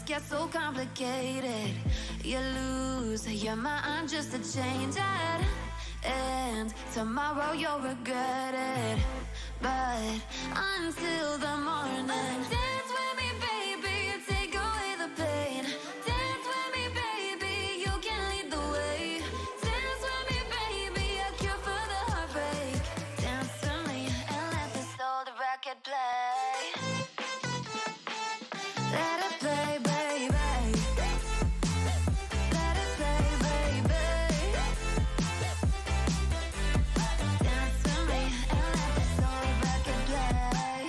gets so complicated. You lose your mind just to change it, and tomorrow you'll regret it. But until the morning, dance with me, baby, take away the pain. Dance with me, baby, you can lead the way. Dance with me, baby, a cure for the heartbreak. Dance with me and let this old record play. Let it play, baby. Let it play, baby. Dance with me and let this old record play.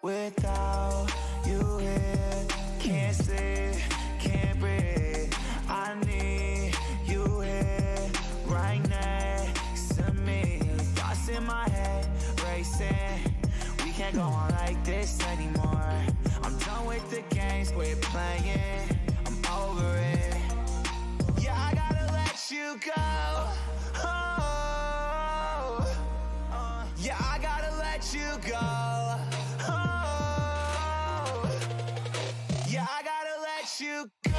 Without you here, can't sleep, can't breathe. I need you here, right next to me. Thoughts in my head, racing. We can't go on like this anymore. I'm done with the games, quit playing. I'm over it. Yeah, I gotta let you go. Oh, yeah, I gotta let you go. Oh, yeah, I gotta let you go.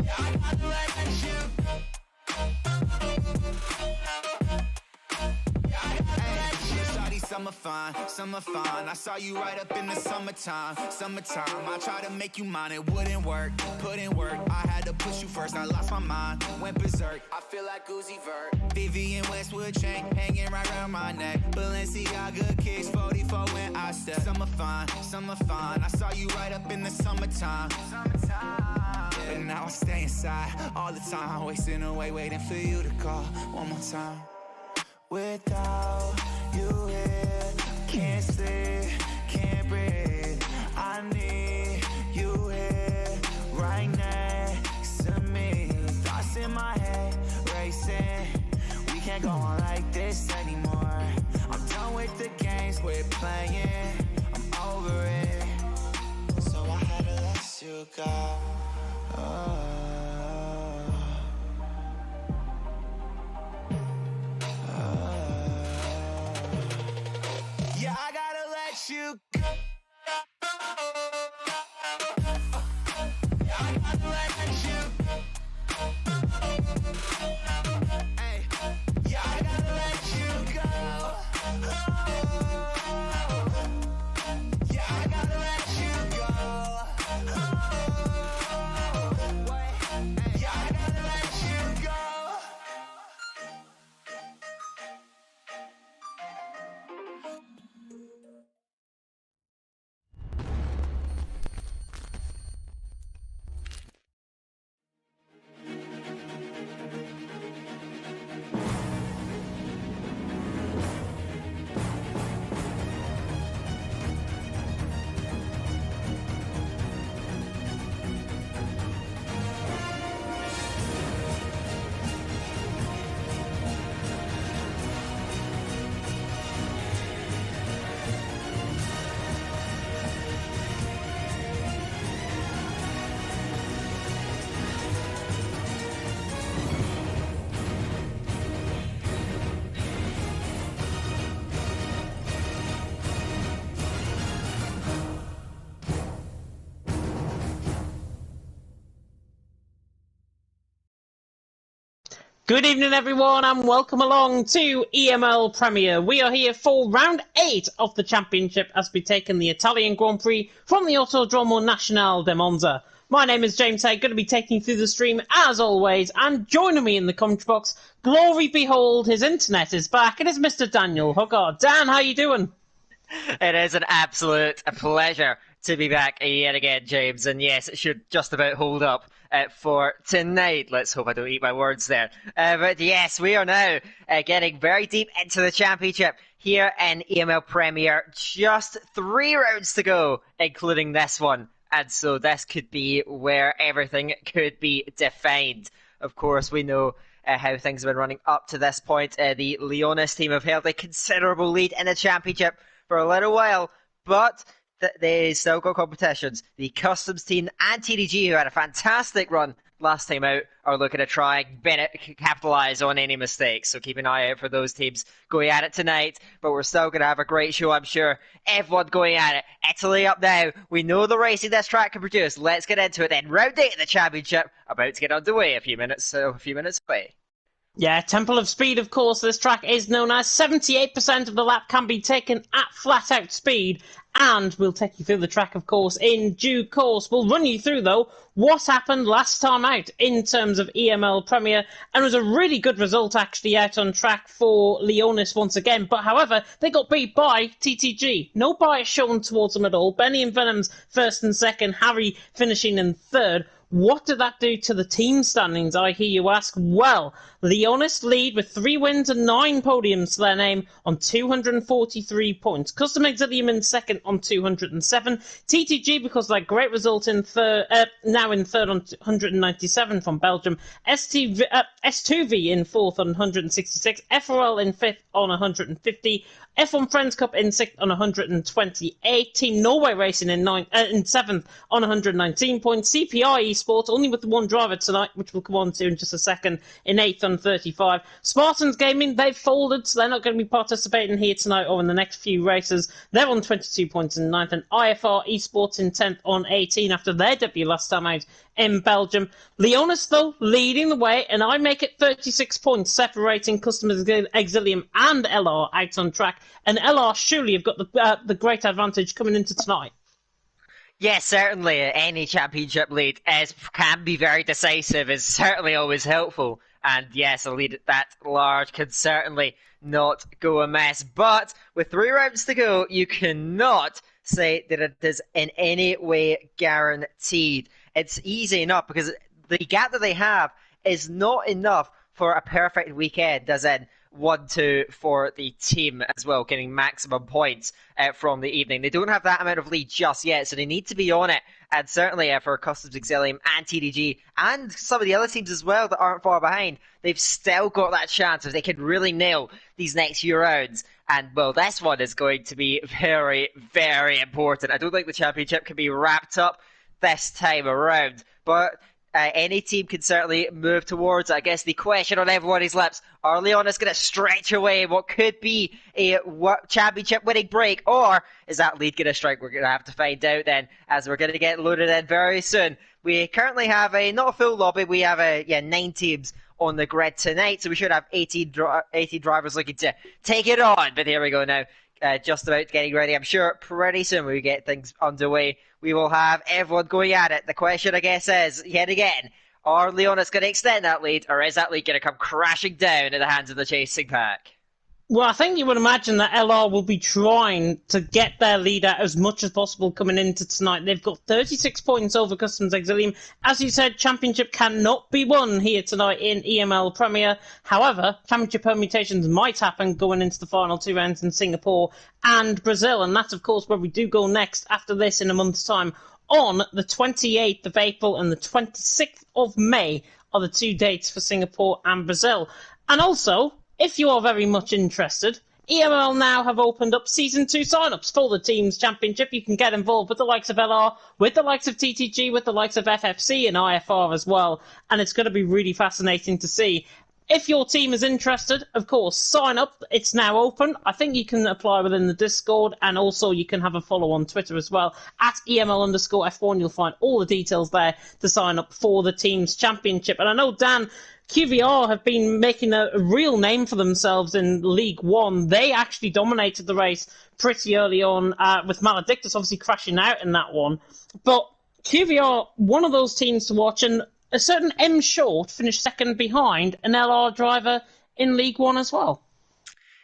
Yeah, I gotta let you go. Summer fun, summer fun. I saw you right up in the summertime, summertime. I tried to make you mine, it wouldn't work. Put in work, I had to push you first. I lost my mind, went berserk. I feel like Uzi Vert. Vivian Westwood chain hanging right around my neck. Balenciaga kicks 44 when I step. Summer fun, summer fun. I saw you right up in the summertime, summertime. But now I stay inside all the time, wasting away, waiting for you to call one more time. Without you here, can't sleep, can't breathe. I need you here, right next to me. Thoughts in my head, racing. We can't go on like this anymore. I'm done with the games, quit playing. I'm over it. So I had to let you go. Oh. Yeah, I gotta let you go. Yeah, I gotta let you go. Hey, yeah, I gotta let you go. Yeah, I gotta let you go. Yeah, I gotta let you go. Good evening, everyone, and welcome along to EML Premier. We are here for round 8 of the championship as we take in the Italian Grand Prix from the Autodromo Nazionale di Monza. My name is James Hay, going to be taking you through the stream as always, and joining me in the commentary box, glory behold, his internet is back. It is Mr. Daniel Huggard. Dan, how you doing? It is an absolute pleasure to be back yet again, James. And yes, it should just about hold up for tonight. Let's hope I don't eat my words there. But yes, we are now getting very deep into the championship here in EML Premier. Just 3 rounds to go, including this one. And so this could be where everything could be defined. Of course, we know how things have been running up to this point. The Leonis team have held a considerable lead in the championship for a little while, but they still got competitions. The Customs team and TTG, who had a fantastic run last time out are looking to try and capitalise on any mistakes. So keep an eye out for those teams going at it tonight. But we're still going to have a great show, I'm sure. Everyone going at it. Italy up now. We know the racing this track can produce. Let's get into it then. Round 8 of the championship about to get underway a few minutes away. Yeah, Temple of Speed, of course, this track is known as. 78% of the lap can be taken at flat-out speed, and we'll take you through the track, of course, in due course. We'll run you through, though, what happened last time out in terms of EML Premier, and it was a really good result, actually, out on track for Leonis once again. But, however, they got beat by TTG. No bias shown towards them at all. Benny and Venom's first and second, Harry finishing in third. What did that do to the team standings, I hear you ask? Well, Leonis lead with 3 wins and 9 podiums to their name on 243 points. Custom Exilium in second on 207. TTG, because of that great result, in third, now in third on 197 from Belgium. S2V in fourth on 166. FRL in fifth on 150. F1 Friends Cup in 6th on 128. Team Norway Racing in 7th on 119 points. CPI Esports, only with the one driver tonight, which we'll come on to in just a second, in 8th on 35. Spartans Gaming, they've folded, so they're not going to be participating here tonight or in the next few races. They're on 22 points in 9th. And IFR Esports in 10th on 18 after their debut last time out in Belgium. Leonis, though, leading the way, and I make it 36 points, separating Custom Exilium and LR out on track. And LR surely have got the great advantage coming into tonight. Yes, certainly. Any championship lead can be very decisive, is certainly always helpful. And yes, a lead that large can certainly not go amiss. But with 3 rounds to go, you cannot say that it is in any way guaranteed. It's easy enough because the gap that they have is not enough for a perfect weekend, as in 1-2 for the team as well, getting maximum points from the evening. They don't have that amount of lead just yet, so they need to be on it. And certainly for Customs Exilium and TDG and some of the other teams as well that aren't far behind, they've still got that chance if they can really nail these next few rounds. And, well, this one is going to be very, very important. I don't think the championship can be wrapped up this time around, but any team can certainly move towards it. I guess the question on everybody's lips, are Leonis going to stretch away what could be a championship winning break, or is that lead going to strike? We're going to have to find out then, as we're going to get loaded in very soon. We currently have not a full lobby, we have 9 teams on the grid tonight, so we should have 18 drivers looking to take it on. But here we go now, just about getting ready. I'm sure pretty soon when we get things underway, we will have everyone going at it. The question, I guess, is, yet again, are Leonis going to extend that lead, or is that lead going to come crashing down in the hands of the chasing pack? Well, I think you would imagine that LR will be trying to get their lead out as much as possible coming into tonight. They've got 36 points over Customs Exilium. As you said, championship cannot be won here tonight in EML Premier. However, championship permutations might happen going into the final 2 rounds in Singapore and Brazil. And that's, of course, where we do go next after this in a month's time. On the 28th of April and the 26th of May are the 2 dates for Singapore and Brazil. And also, if you are very much interested, EML now have opened up Season 2 sign-ups for the Teams Championship. You can get involved with the likes of LR, with the likes of TTG, with the likes of FFC and IFR as well. And it's going to be really fascinating to see. If your team is interested, of course, sign up. It's now open. I think you can apply within the Discord, and also you can have a follow on Twitter as well. At EML_F1, you'll find all the details there to sign up for the Teams Championship. And I know, Dan, QVR have been making a real name for themselves in League One. They actually dominated the race pretty early on, with Maledictus obviously crashing out in that one. But QVR, one of those teams to watch, and a certain M Short finished second behind an LR driver in League One as well.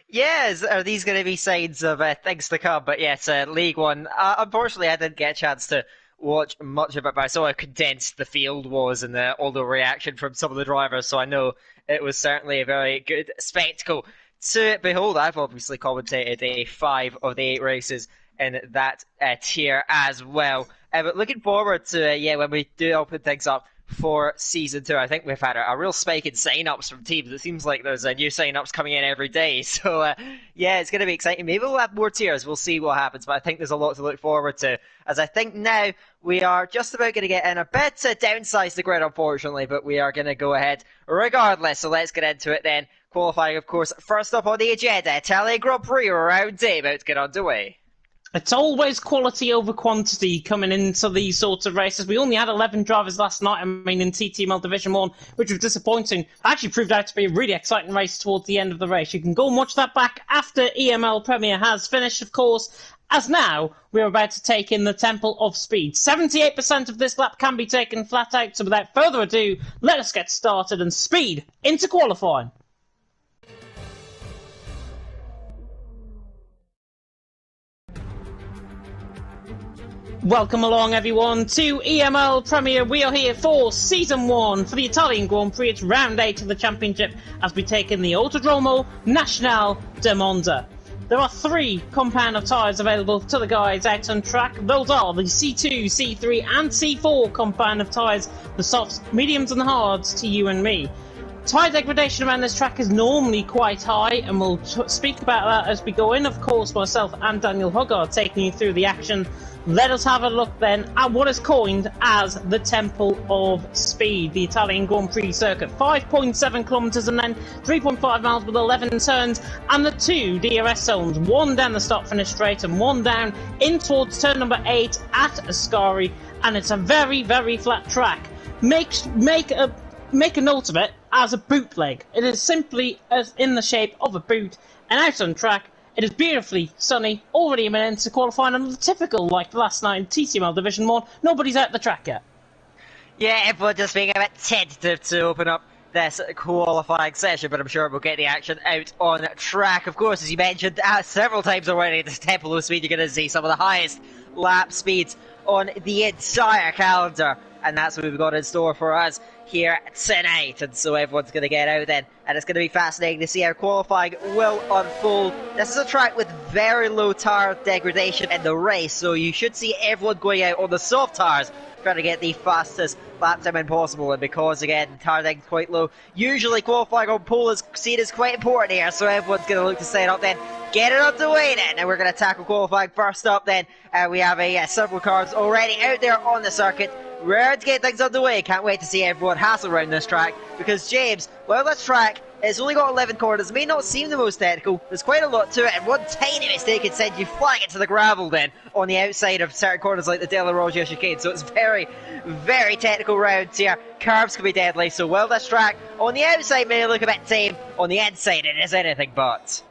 Yes, are these going to be signs of things to come? But yes, League One. Unfortunately, I didn't get a chance to watch much of it, but I saw how condensed the field was and all the reaction from some of the drivers, so I know it was certainly a very good spectacle to behold. I've obviously commentated 5 of the 8 races in that tier as well. But looking forward to when we do open things up for Season 2. I think we've had a real spike in sign-ups from teams. It seems like there's new sign-ups coming in every day. So, yeah, it's going to be exciting. Maybe we'll have more tiers. We'll see what happens. But I think there's a lot to look forward to. As I think now we are just about going to get in a bit to downsize the grid, unfortunately. But we are going to go ahead regardless. So let's get into it then. Qualifying, of course, first up on the agenda. Italian Grand Prix round day about to get underway. It's always quality over quantity coming into these sorts of races. We only had 11 drivers last night, in TTML Division 1, which was disappointing. Actually proved out to be a really exciting race towards the end of the race. You can go and watch that back after EML Premier has finished, of course, as now we're about to take in the Temple of Speed. 78% of this lap can be taken flat out, so without further ado, let us get started and speed into qualifying. Welcome along, everyone, to EML Premier. We are here for Season 1 for the Italian Grand Prix. It's round 8 of the championship as we take in the Autodromo Nazionale di Monza. There are 3 compound of tyres available to the guys out on track. Those are the C2, C3 and C4 compound of tyres, the softs, mediums and the hards to you and me. Tyre degradation around this track is normally quite high, and we'll speak about that as we go in. Of course, myself and Daniel Hoggard taking you through the action. Let us have a look then at what is coined as the Temple of Speed, the Italian Grand Prix circuit. 5.7 kilometres and then 3.5 miles with 11 turns, and the 2 DRS zones, one down the start-finish straight and one down in towards turn number 8 at Ascari, and it's a very, very flat track. Make a note of it as a bootleg. It is simply as in the shape of a boot, and out on track, it is beautifully sunny, already a minute into qualifying, and typical like last night in TTML Division 1, nobody's out the track yet. Yeah, everyone just being a bit tentative to open up this qualifying session, but I'm sure we'll get the action out on track. Of course, as you mentioned several times already, this Temple of Speed, you're going to see some of the highest lap speeds on the entire calendar, and that's what we've got in store for us here tonight. And so everyone's going to get out then, and it's going to be fascinating to see how qualifying will unfold. This is a track with very low tyre degradation in the race, so you should see everyone going out on the soft tyres trying to get the fastest lap time possible. And because again tyre deg is quite low, usually qualifying on pole is seen as quite important here, so everyone's going to look to set up then, get it underway then, and we're going to tackle qualifying first up then. We have several cars already out there on the circuit, ready to get things underway. Can't wait to see everyone hassle around this track, because James, well, this track, it's only got 11 corners, it may not seem the most technical, there's quite a lot to it, and one tiny mistake can send you flying into the gravel then on the outside of certain corners like the Della Roggia chicane. So it's very, very technical rounds here. Curves can be deadly, so while this track on the outside may look a bit tame, on the inside it is anything but.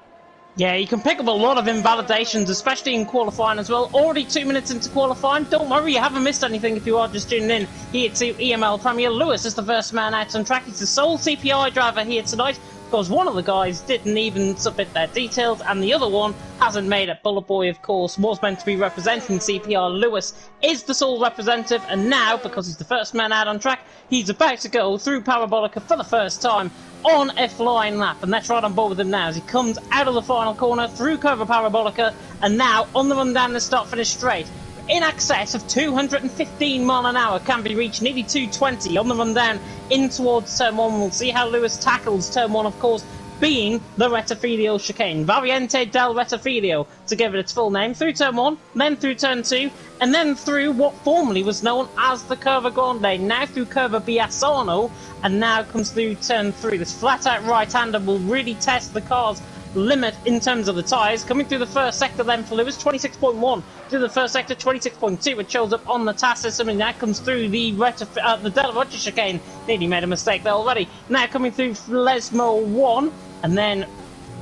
Yeah, you can pick up a lot of invalidations, especially in qualifying as well. Already 2 minutes into qualifying. Don't worry, you haven't missed anything if you are just tuning in here to EML Premier. Lewis is the first man out on track. He's the sole CPI driver here tonight, because one of the guys didn't even submit their details, and the other one hasn't made it. Bullet Boy, of course, was meant to be representing CPR. Lewis is the sole representative, and now, because he's the first man out on track, he's about to go through Parabolica for the first time on a flying lap, and let's right on board with him now as he comes out of the final corner through Curva Parabolica, and now on the run down the start-finish straight. In excess of 215 mile an hour can be reached, nearly 220 on the run down in towards turn 1. We'll see how Lewis tackles turn 1, of course, being the Rettifilio chicane. Variante del Rettifilio, to give it its full name, through turn 1, then through turn 2, and then through what formerly was known as the Curva Grande, now through Curva Biasano, and now comes through turn 3. This flat-out right-hander will really test the car's limit in terms of the tyres. Coming through the first sector then for Lewis, 26.1 through the first sector, 26.2, which shows up on the TAS system, and that comes through the Della Roggia chicane. Nearly made a mistake there already. Now coming through Lesmo 1, and then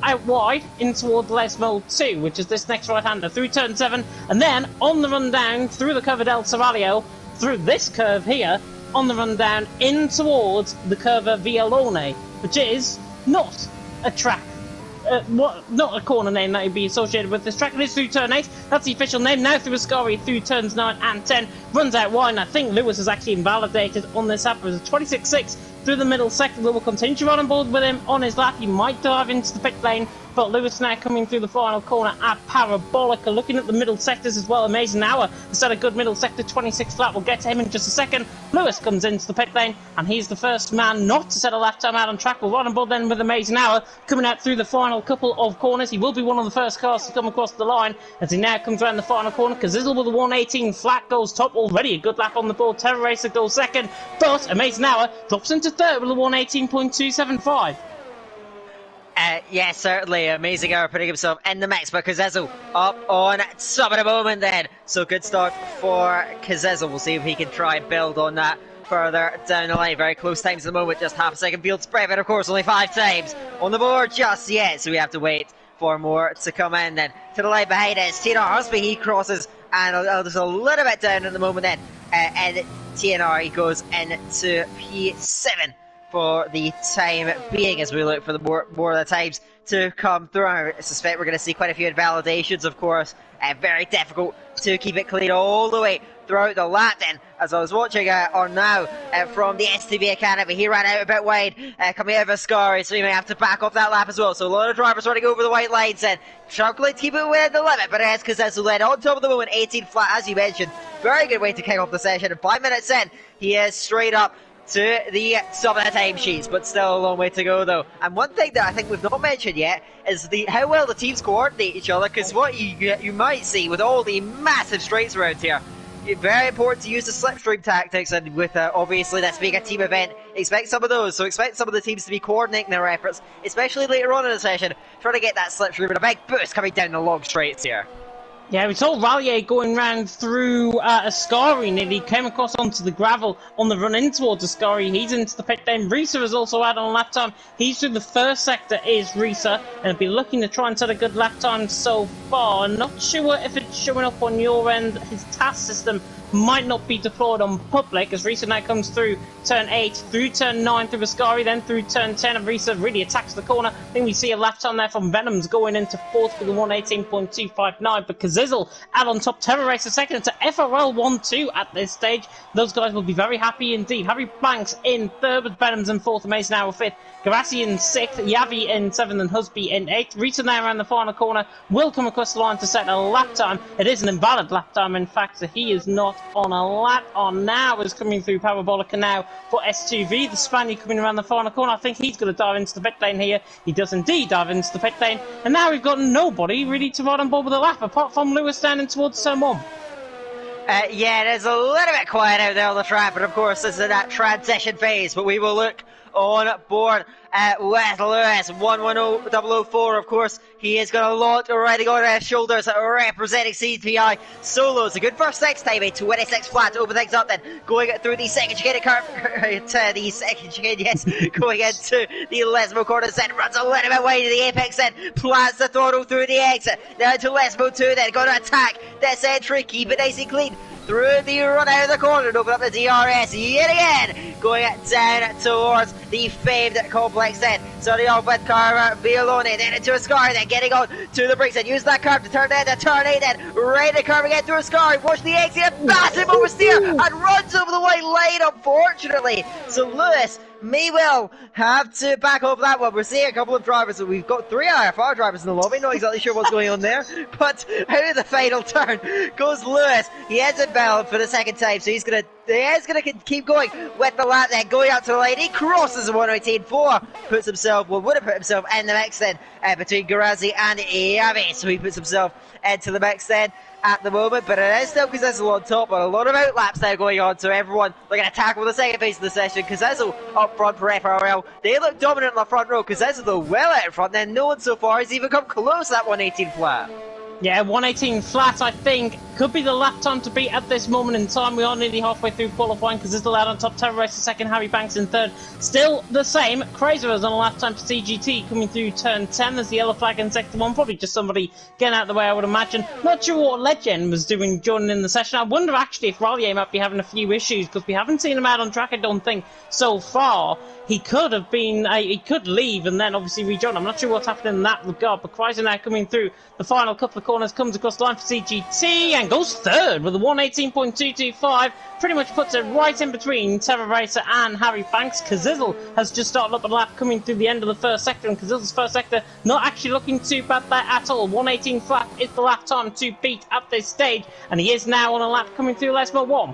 out wide in towards Lesmo 2, which is this next right-hander, through turn 7, and then on the run down through the Curva del Seraglio, through this curve here, on the run down in towards the Curva Vialone, which is not a track. Not a corner name that would be associated with this track. It is through turn 8, that's the official name. Now through Ascari through turns 9 and 10, runs out wide, and I think Lewis is actually invalidated on this lap. It was a 26.6 through the middle sector. We will continue to run on board with him on his lap. He might dive into the pit lane but Lewis now coming through the final corner at Parabolica, looking at the middle sectors as well. Amazing Hour has had a good middle sector, 26 flat. We'll get to him in just a second. Lewis comes into the pit lane, and he's the first man not to set a lap time out on track. We're right on board then with Amazing Hour coming out through the final couple of corners. He will be one of the first cars to come across the line as he now comes around the final corner. Kazizzle with a 118 flat goes top, already a good lap on the board. Terror Racer goes second, but Amazing Hour drops into third with a 118.275. Yeah, certainly. Amazing Hour putting himself in the mix, but Kazizzle up on top at the moment then. So good start for Kazizzle. We'll see if he can try and build on that further down the line. Very close times at the moment, just half a second field spread, but of course only 5 times on the board just yet, so we have to wait for more to come in. Then to the line behind us, TNR Husby, he crosses, and there's a little bit down at the moment then, and TNR, he goes into P7 for the time being as we look for the more of the times to come through. I suspect we're going to see quite a few invalidations, of course. Very difficult to keep it clean all the way throughout the lap then. As I was watching on now from the STV Academy, he ran out a bit wide coming out of Ascari, so he may have to back off that lap as well. So a lot of drivers running over the white lines and struggling to keep it within the limit, but it is Kazizzle led on top of the moment, 18 flat as you mentioned. Very good way to kick off the session, and 5 minutes in, he is straight up to the top of the timesheets, but still a long way to go though. And one thing that I think we've not mentioned yet is how well the teams coordinate each other, because what you might see with all the massive straights around here, it's very important to use the slipstream tactics, and with obviously this being a team event, expect some of those, so expect some of the teams to be coordinating their efforts, especially later on in the session, trying to get that slipstream and a big boost coming down the long straights here. Yeah, we saw Rallier going round through Ascari, and he came across onto the gravel on the run in towards Ascari. He's into the pit lane. Risa is also out on lap time. He's through the first sector, is Risa, and he'll be looking to try and set a good lap time so far. I'm not sure if it's showing up on your end. His task system might not be deployed on public, as Risa now comes through turn 8, through turn 9, through Ascari, then through turn 10, and Risa really attacks the corner. I think we see a lap time there from Venoms going into 4th with a 118.259, but Kazizzle out on top, Terror Racer second to FRL 1-2 at this stage. Those guys will be very happy indeed. Harry Banks in 3rd with Venoms in 4th, Amazing Hour 5th, Garassi in 6th, Yavi in 7th, and Husby in 8th. Risa now around the final corner will come across the line to set a lap time. It is an invalid lap time, in fact, so he is not on a lap on now, is coming through Parabolica now for S2V. The Spaniard coming around the final corner. I think he's going to dive into the pit lane here. He does indeed dive into the pit lane, and now we've got nobody really to ride on board with a lap apart from Lewis standing towards turn 1. Yeah, it is a little bit quiet out there on the track, but of course this is that transition phase, but we will look on board with Lewis, 110004, of course. He has got a lot already on his shoulders representing CPI Solos. A good first 6 time, a 26 flat to open things up then. Going through the second chicane curve, to the second chicane, yes, going into the Lesmo corner, then runs a little bit wide to the apex, then plants the throttle through the exit. Now to Lesmo 2, then going to attack this entry, keep it nice and clean. Through the run out of the corner and open up the DRS yet again, going down towards the famed complex then. Starting off with Violone, then into Ascari, then getting on to the brakes and use that curve to turn down to turn 8, then right the curve again through Ascari, watch the exit, massive oversteer and runs over the white line, unfortunately. So Lewis may well have to back off that one. We're seeing a couple of drivers, so we've got 3 IFR drivers in the lobby, not exactly sure what's going on there, but out of the final turn goes Lewis. He is in battle for the second time, so he is going to keep going with the lap then, going out to the lane. He crosses the 118.4, puts himself, well, would have put himself in the mix then, between Garazzi and Yavi, so he puts himself into the mix then at the moment, but it is still Kazizzle on top, but a lot of outlaps now going on, so everyone looking to tackle the second phase of the session. Kazizzle up front for FRL, they look dominant in the front row. Kazizzle though well out in front, then no one so far has even come close to that 118 flat. Yeah, 118 flat, I think, could be the lap time to beat at this moment in time. We are nearly halfway through qualifying because it's allowed on top. Terror Racer second, Harry Banks in third. Still the same. Crazer is on a lap time for CGT coming through turn 10. There's the yellow flag in sector 1. Probably just somebody getting out of the way, I would imagine. Not sure what Legend was doing joining in the session. I wonder actually if Rallier might be having a few issues because we haven't seen him out on track, I don't think, so far. He could have been, he could leave and then obviously rejoin. I'm not sure what's happening in that regard, but Chrysler now coming through the final couple of corners, comes across the line for CGT and goes third with a 1:18.225. Pretty much puts it right in between Terra Racer and Harry Banks. Kazizzle has just started up a lap coming through the end of the first sector, and Kazizzle's first sector not actually looking too bad there at all. 1:18 flat is the lap time to beat at this stage, and he is now on a lap coming through Lesmo 1.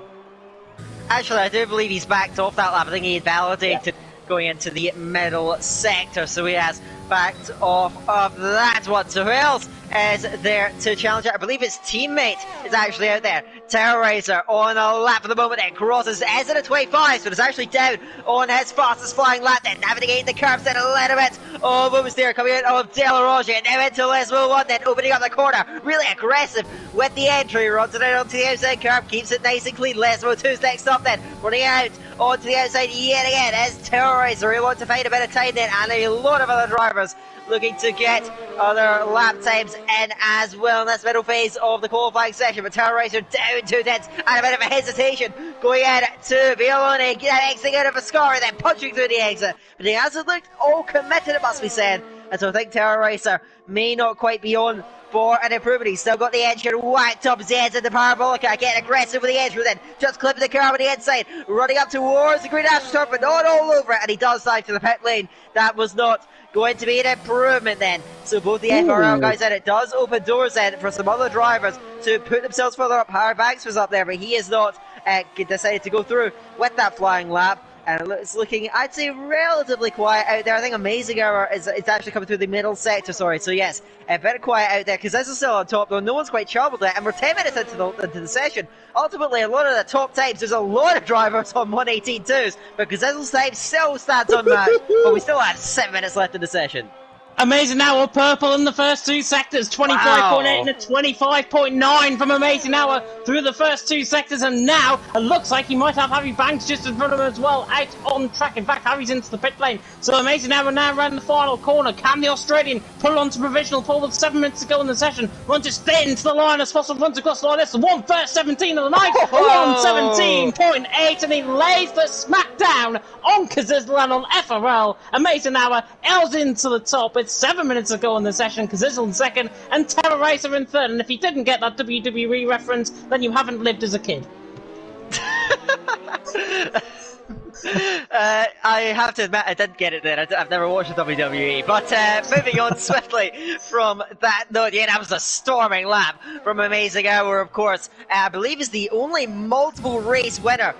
Actually, I do believe he's backed off that lap. I think he had validated going into the middle sector, so he has backed off of that one. So who else is there to challenge it? I believe his teammate is actually out there. Terra Racer on a lap at the moment, then crosses as in a 25, but it's actually down on his fastest flying lap, then navigating the curves then a little bit. Oh, what was there coming out of De La Roche, and now into Lesmo 1, then opening up the corner, really aggressive with the entry, runs it out onto the outside curve, keeps it nice and clean. Lesmo 2's next up then, running out onto the outside yet again as Terra Racer. He wants to find a bit of time then, and a lot of other drivers looking to get other lap times in as well in this middle phase of the qualifying session. But Terra Racer down 2 tenths and a bit of a hesitation going in to Violone, exiting out of a scar and then punching through the exit. But he hasn't looked all committed, it must be said. And so I think Terra Racer may not quite be on for an improvement. He's still got the engine whacked up as he heads into Parabolica, getting aggressive with the edge, then just clipping the car on the inside, running up towards the green astroturf, but not all over it, and he does dive to the pit lane. That was not going to be an improvement then. So both the FRL guys in, it does open doors then for some other drivers to put themselves further up. Harry Banks was up there, but he has not decided to go through with that flying lap. And it's looking, I'd say, relatively quiet out there. I think Amazing Hour is actually coming through the middle sector, sorry. So yes, a bit quiet out there, because this is still on top, though. No one's quite sharp with it, and we're 10 minutes into the session. Ultimately, a lot of the top times, there's a lot of drivers on 1:18.2s, but Kazizzle's time still stands unmatched, but we still have 7 minutes left in the session. Amazing Hour purple in the first two sectors, 25.8 and a 25.9 from Amazing Hour through the first two sectors, and now it looks like he might have Harry Banks just in front of him as well, out on track. In fact, Harry's into the pit lane, so Amazing Hour now around the final corner. Can the Australian pull onto provisional pole with 7 minutes to go in the session? Runs as thin to the line as possible, runs across the line. That's the 1:17 of the night, 1:17.8, and he lays the smack down on Kazizzle and on FRL. Amazing Hour L's into the top. It's 7 minutes ago in the session. Kazizzle in second and Terra Racer in third. And if you didn't get that WWE reference, then you haven't lived as a kid. I have to admit, I didn't get it then. I've never watched the WWE. But moving on swiftly from that note, yeah, that was a storming lap from Amazing Hour, of course. I believe is the only multiple race winner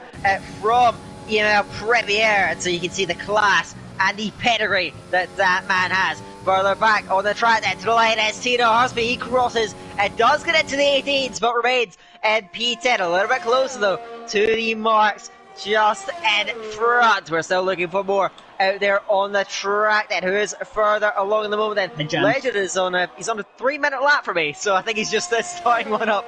from EML Premier. And so you can see the class and the pedigree that man has. Further back on the track then to the line as Tino Husby, he crosses and does get into the 18s, but remains in P10. A little bit closer though to the marks just in front. We're still looking for more out there on the track then. Who is further along in the moment then? Legend is on a 3-minute lap for me, so I think he's just starting one up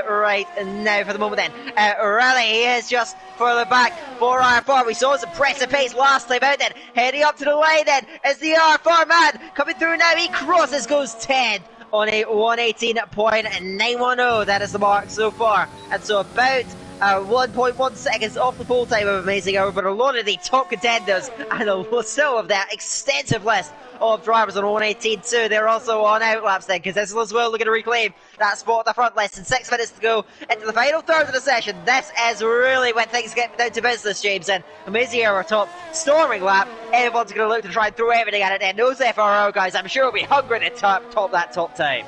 right now for the moment then. Really, he is just further back for R4. We saw his impressive pace last time out then. Heading up to the line then is the R4 man coming through now. He crosses, goes 10 on a 1:18.910. That is the mark so far. And so about 1.1 seconds off the pole time of Amazing Hour, but a lot of the top contenders and still of that extensive list of drivers on 1:18.2, they're also on outlaps then, because this as well looking to reclaim that spot at the front. Less than 6 minutes to go into the final third of the session. This is really when things get down to business, James, and Amazing Hour top storming lap. Everyone's going to look to try and throw everything at it, and those FRO guys, I'm sure, will be hungry to top that top time.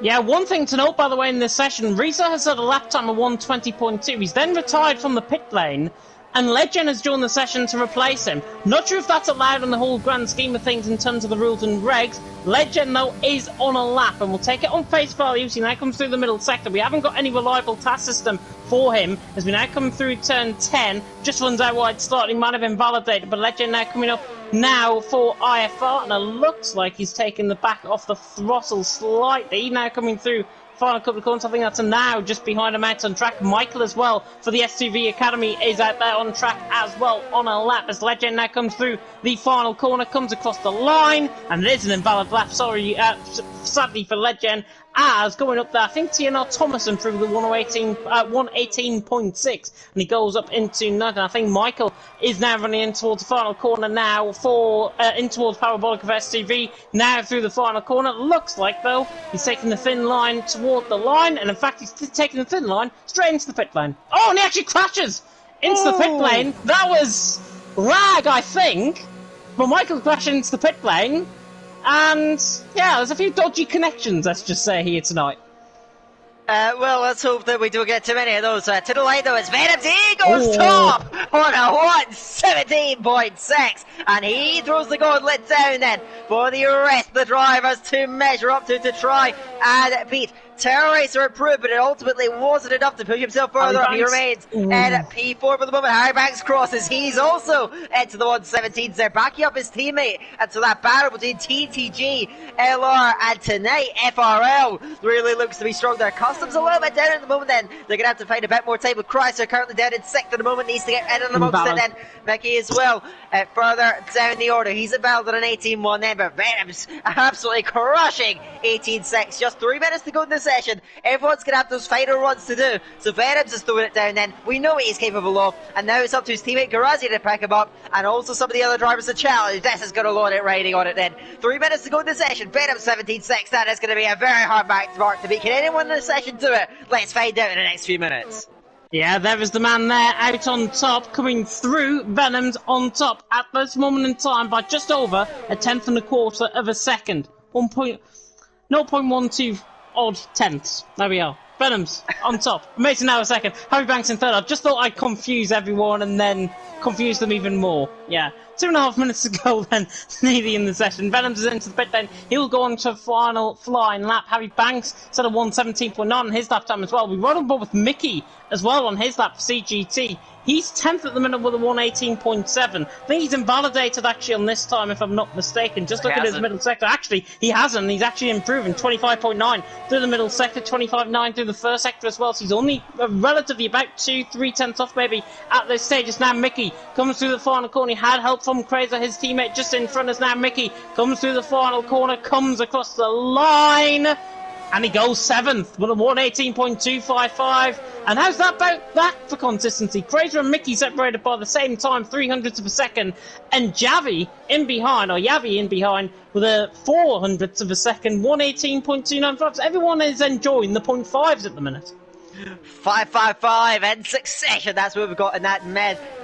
Yeah, one thing to note, by the way, in this session, Risa has had a lap time of 1:20.2. He's then retired from the pit lane, and Legend has joined the session to replace him. Not sure if that's allowed in the whole grand scheme of things in terms of the rules and regs. Legend, though, is on a lap, and we'll take it on face value. So he now comes through the middle sector. We haven't got any reliable task system for him, as we now come through turn 10. Just runs out wide start. He might have invalidated, but Legend now coming up now for IFR, and it looks like he's taking the back off the throttle slightly. Now coming through final couple of corners. I think that's a now just behind him out on track. Michael as well for the S2V Academy is out there on track as well on a lap as Legend now comes through the final corner, comes across the line, and it is an invalid lap, sorry, sadly for Legend, as going up there, I think TNR Thomason through the 118.6, and he goes up into 9th. I think Michael is now running in towards the final corner now for in towards Parabolic of STV, now through the final corner. Looks like, though, he's taking the thin line toward the line, and in fact he's taking the thin line straight into the pit lane. Oh, and he actually crashes into the pit lane. That was rag, I think, but Michael crashed into the pit lane. And, yeah, there's a few dodgy connections, let's just say, here tonight. Well, let's hope that we don't get too many of those. To the light, though, it's Venom. He goes top on a 117.6. And he throws the gauntlet down then for the rest of the drivers to measure up to try and beat. Terror Racer improved, but it ultimately wasn't enough to push himself further up. He remains in P4 for the moment. Harry Banks crosses. He's also into the 117s there, backing up his teammate. And so that battle between TTG, LR, and tonight FRL really looks to be strong. Their customs a little bit down at the moment then. They're going to have to find a bit more time with Chrysler currently down in 6th at the moment. Needs to get in amongst it then. Mickey as well. Further down the order. He's involved in an 18-1 then, but Venom's absolutely crushing 18-6. Just 3 minutes to go in the session. Everyone's going to have those final runs to do. So Venom's is throwing it down then. We know what he's capable of. And now it's up to his teammate Garazi to pick him up. And also some of the other drivers to challenge. This is going to load it riding on it then. 3 minutes to go in the session. Venom 17-6. That is going to be a very hard mark to beat. Can anyone in the session do it? Let's find out in the next few minutes. Yeah, there is the man there out on top, coming through. Venom's on top at this moment in time by just over a 1/10 of a second. 0.12 odd tenths. There we are. Venom's on top. Amazing now a second. Harry Banks in 3rd. I just thought I'd confuse everyone and then confuse them even more. Yeah. 2.5 minutes to go then, nearly in the session. Venom's is into the pit lane. He'll go on to a final flying lap. Harry Banks set a 117.9 on his lap time as well. We rode on board with Mickey as well on his lap for CGT. He's 10th at the minute with a 118.7. I think he's invalidated actually on this time, if I'm not mistaken. Just look at his middle sector. Actually, he hasn't. He's actually improving. 25.9 through the middle sector, 25.9 through the first sector as well. So he's only relatively about 2-3 tenths off maybe at this stage. It's now Mickey comes through the final corner. He had help from Crazer, his teammate, just in front. Is now Mickey comes through the final corner, comes across the line. And he goes 7th with a 118.255. And how's that about that for consistency? Crazer and Mickey separated by the same time, 300ths of a second. And Yavi in behind with a 400ths of a second, 118.295. So everyone is enjoying the 0.5s at the minute. 555 in succession. That's what we've got in that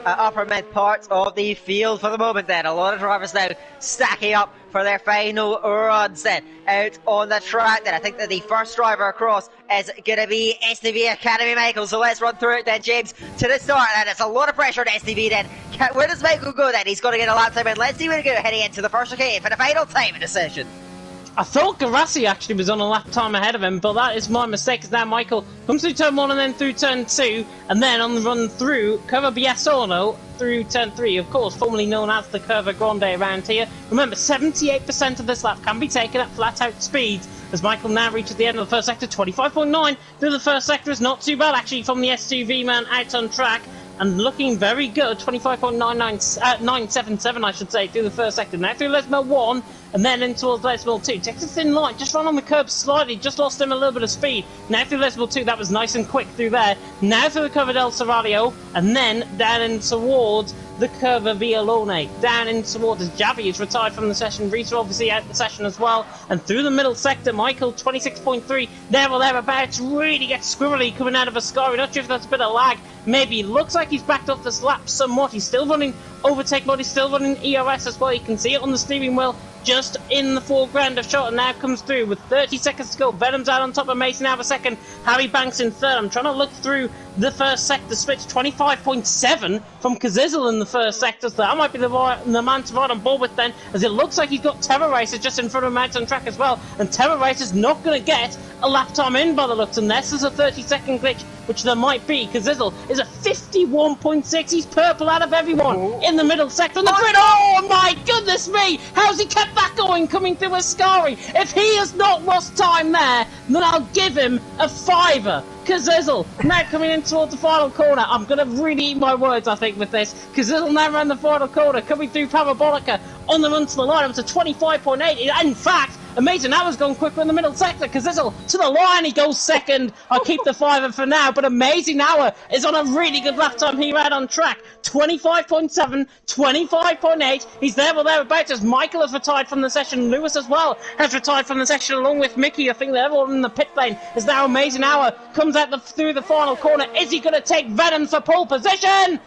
upper mid part of the field for the moment then. A lot of drivers now stacking up for their final runs then out on the track then. I think that the first driver across is going to be STV Academy Michael. So let's run through it then, James, to the start. And it's a lot of pressure on STV then. Where does Michael go then? He's got to get a lap time in. Let's see where he goes heading into the first chicane for the final time in the session. I thought Garassi actually was on a lap time ahead of him, but that is my mistake, because now Michael comes through turn 1 and then through turn 2, and then on the run through Curva Biasono through turn 3, of course, formerly known as the Curva Grande around here. Remember, 78% of this lap can be taken at flat-out speeds, as Michael now reaches the end of the first sector. 25.9 through the first sector is not too bad, actually, from the SUV man out on track. And looking very good, 25.977, I should say, through the first sector. Now through Les Mill 1, and then in towards Les Mill 2. Takes a thin line, just run on the curb slightly, just lost him a little bit of speed. Now through Les Mill 2, that was nice and quick through there. Now through the Curva del Serralio, and then down in towards the Curva Vialone. Down in towards as Javi is retired from the session. Rita obviously out the session as well. And through the middle sector, Michael, 26.3, there or thereabouts, really gets squirrely coming out of Ascari. Not sure if that's a bit of lag. Maybe. Looks like he's backed off this lap somewhat. He's still running overtake mode. He's still running ERS as well. You can see it on the steering wheel just in the foreground of shot, and now comes through with 30 seconds to go. Venom's out on top of Mason now a second. Harry Banks in 3rd. I'm trying to look through the first sector switch. 25.7 from Kazizel in the first sector, so that might be the man to ride on board with then, as it looks like he's got Terror Racer just in front of him out on track as well, and Terror Racer's not going to get a lap time in by the looks, unless there's a 30-second glitch, which there might be. Kazizel is a 51.6. He's purple out of everyone in the middle sector on the grid. Oh my goodness me! How's he kept that going coming through Ascari? If he has not lost time there, then I'll give him a fiver. Kazizel now coming in towards the final corner. I'm going to really eat my words, I think, with this. Kazizel now around the final corner, coming through Parabolica on the run to the line. It was a 25.8. In fact, Amazing Hour's going quicker in the middle sector. Cazzizzle to the line, he goes second. I'll keep the 5 for now, but Amazing Hour is on a really good lap time here out on track. 25.7, 25.8. He's there or thereabouts as Michael has retired from the session. Lewis as well has retired from the session along with Mickey. I think they're all in the pit lane as now Amazing Hour comes out through the final corner. Is he going to take Venom for pole position?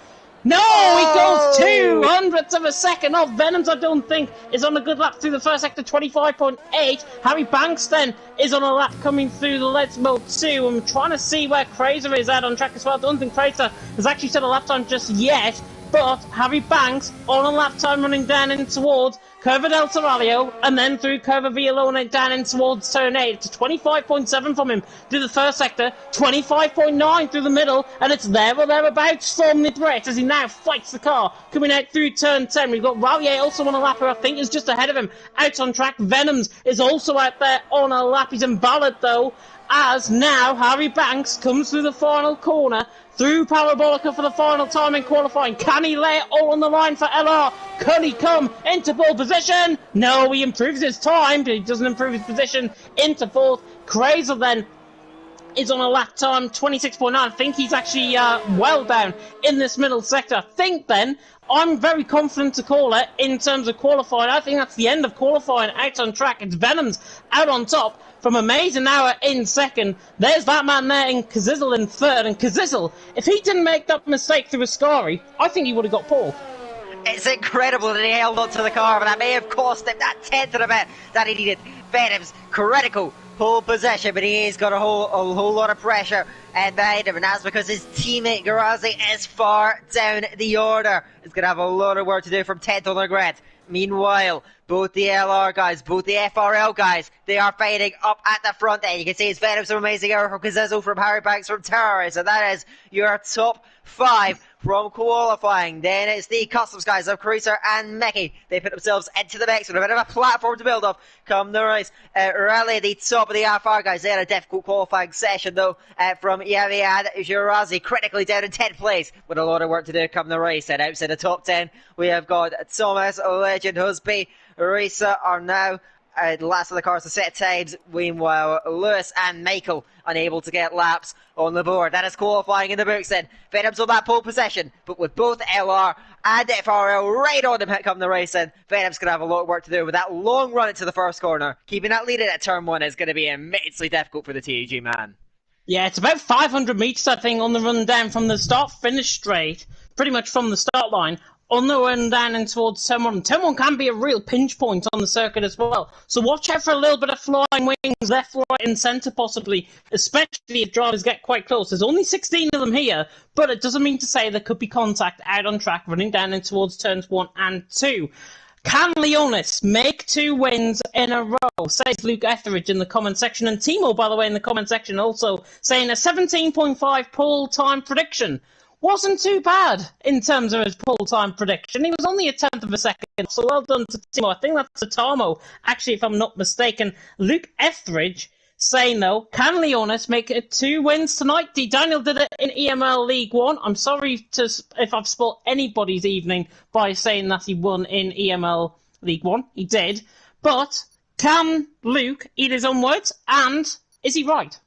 No, he goes 200ths of a second off. Venoms, I don't think, is on a good lap through the first sector, 25.8. Harry Banks then is on a lap coming through the Let's Mode 2. I'm trying to see where Crazer is out on track as well. I don't think Crazer has actually set a lap time just yet. But Harry Banks on a lap time running down in towards Curva del Serralio and then through Curva Villalona down in towards turn 8. It's 25.7 from him through the first sector, 25.9 through the middle, and it's there or thereabouts from the Brett as he now fights the car coming out through turn 10. We've got Rallier also on a lap who I think is just ahead of him out on track. Venoms is also out there on a lap. He's in ballad though, as now Harry Banks comes through the final corner through Parabolica for the final time in qualifying. Can he lay it all on the line for LR? Can he come into pole position? No, he improves his time, but he doesn't improve his position into fourth. Crazer then is on a lap time, 26.9. I think he's actually well down in this middle sector. I think then, I'm very confident to call it in terms of qualifying. I think that's the end of qualifying out on track. It's Venoms out on top from Amazing Hour in second. There's that man there in Cazzizzle in third. And Cazzizzle, if he didn't make that mistake through Ascari, I think he would have got pole. It's incredible that he held onto the car, but that may have cost him that tenth of a bit that he needed. Venom's critical pole position, but he's got a whole lot of pressure behind him, and that's because his teammate Garazi is far down the order. He's going to have a lot of work to do from 10th on the grid. Meanwhile, both the LR guys, both the FRL guys, they are fighting up at the front end. You can see it's Venom from Amazing Hour, from Cazzizzle, from Harry Banks, from Terrorist, and that is your top 5 from qualifying. Then it's the Customs guys of Cruiser and Mickey. They put themselves into the mix with a bit of a platform to build off come the race. Rally, the top of the RFR guys. They had a difficult qualifying session though from Yavi and Girazi, critically down in 10th place with a lot of work to do come the race. And outside the top 10, we have got Thomas, Legend, Husby, Risa are now the last of the cars to set times. Meanwhile, Lewis and Michael unable to get laps on the board. That is qualifying in the books then. Venom's on that pole position, but with both LR and FRL right on him come the race then, Venom's going to have a lot of work to do with that long run into the first corner. Keeping that lead in at turn 1 is going to be immensely difficult for the TAG man. Yeah, it's about 500 metres, I think, on the run down from the start finish straight, pretty much from the start line, on the run down and towards turn 1. Turn 1 can be a real pinch point on the circuit as well. So watch out for a little bit of flying wings, left, right and centre possibly, especially if drivers get quite close. There's only 16 of them here, but it doesn't mean to say there could be contact out on track running down and towards turns 1 and 2. Can Leonis make 2 wins in a row, says Luke Etheridge in the comment section. And Timo, by the way, in the comment section also saying a 17.5 pole time prediction. Wasn't too bad in terms of his pole time prediction. He was only a 10th of a second, so well done to Timo. I think that's a Tamo, actually, if I'm not mistaken. Luke Etheridge saying, though, can Leonis make it 2 wins tonight? Daniel did it in EML League 1. I'm sorry if I've spoilt anybody's evening by saying that he won in EML League 1. He did. But can Luke eat his own words? And is he right?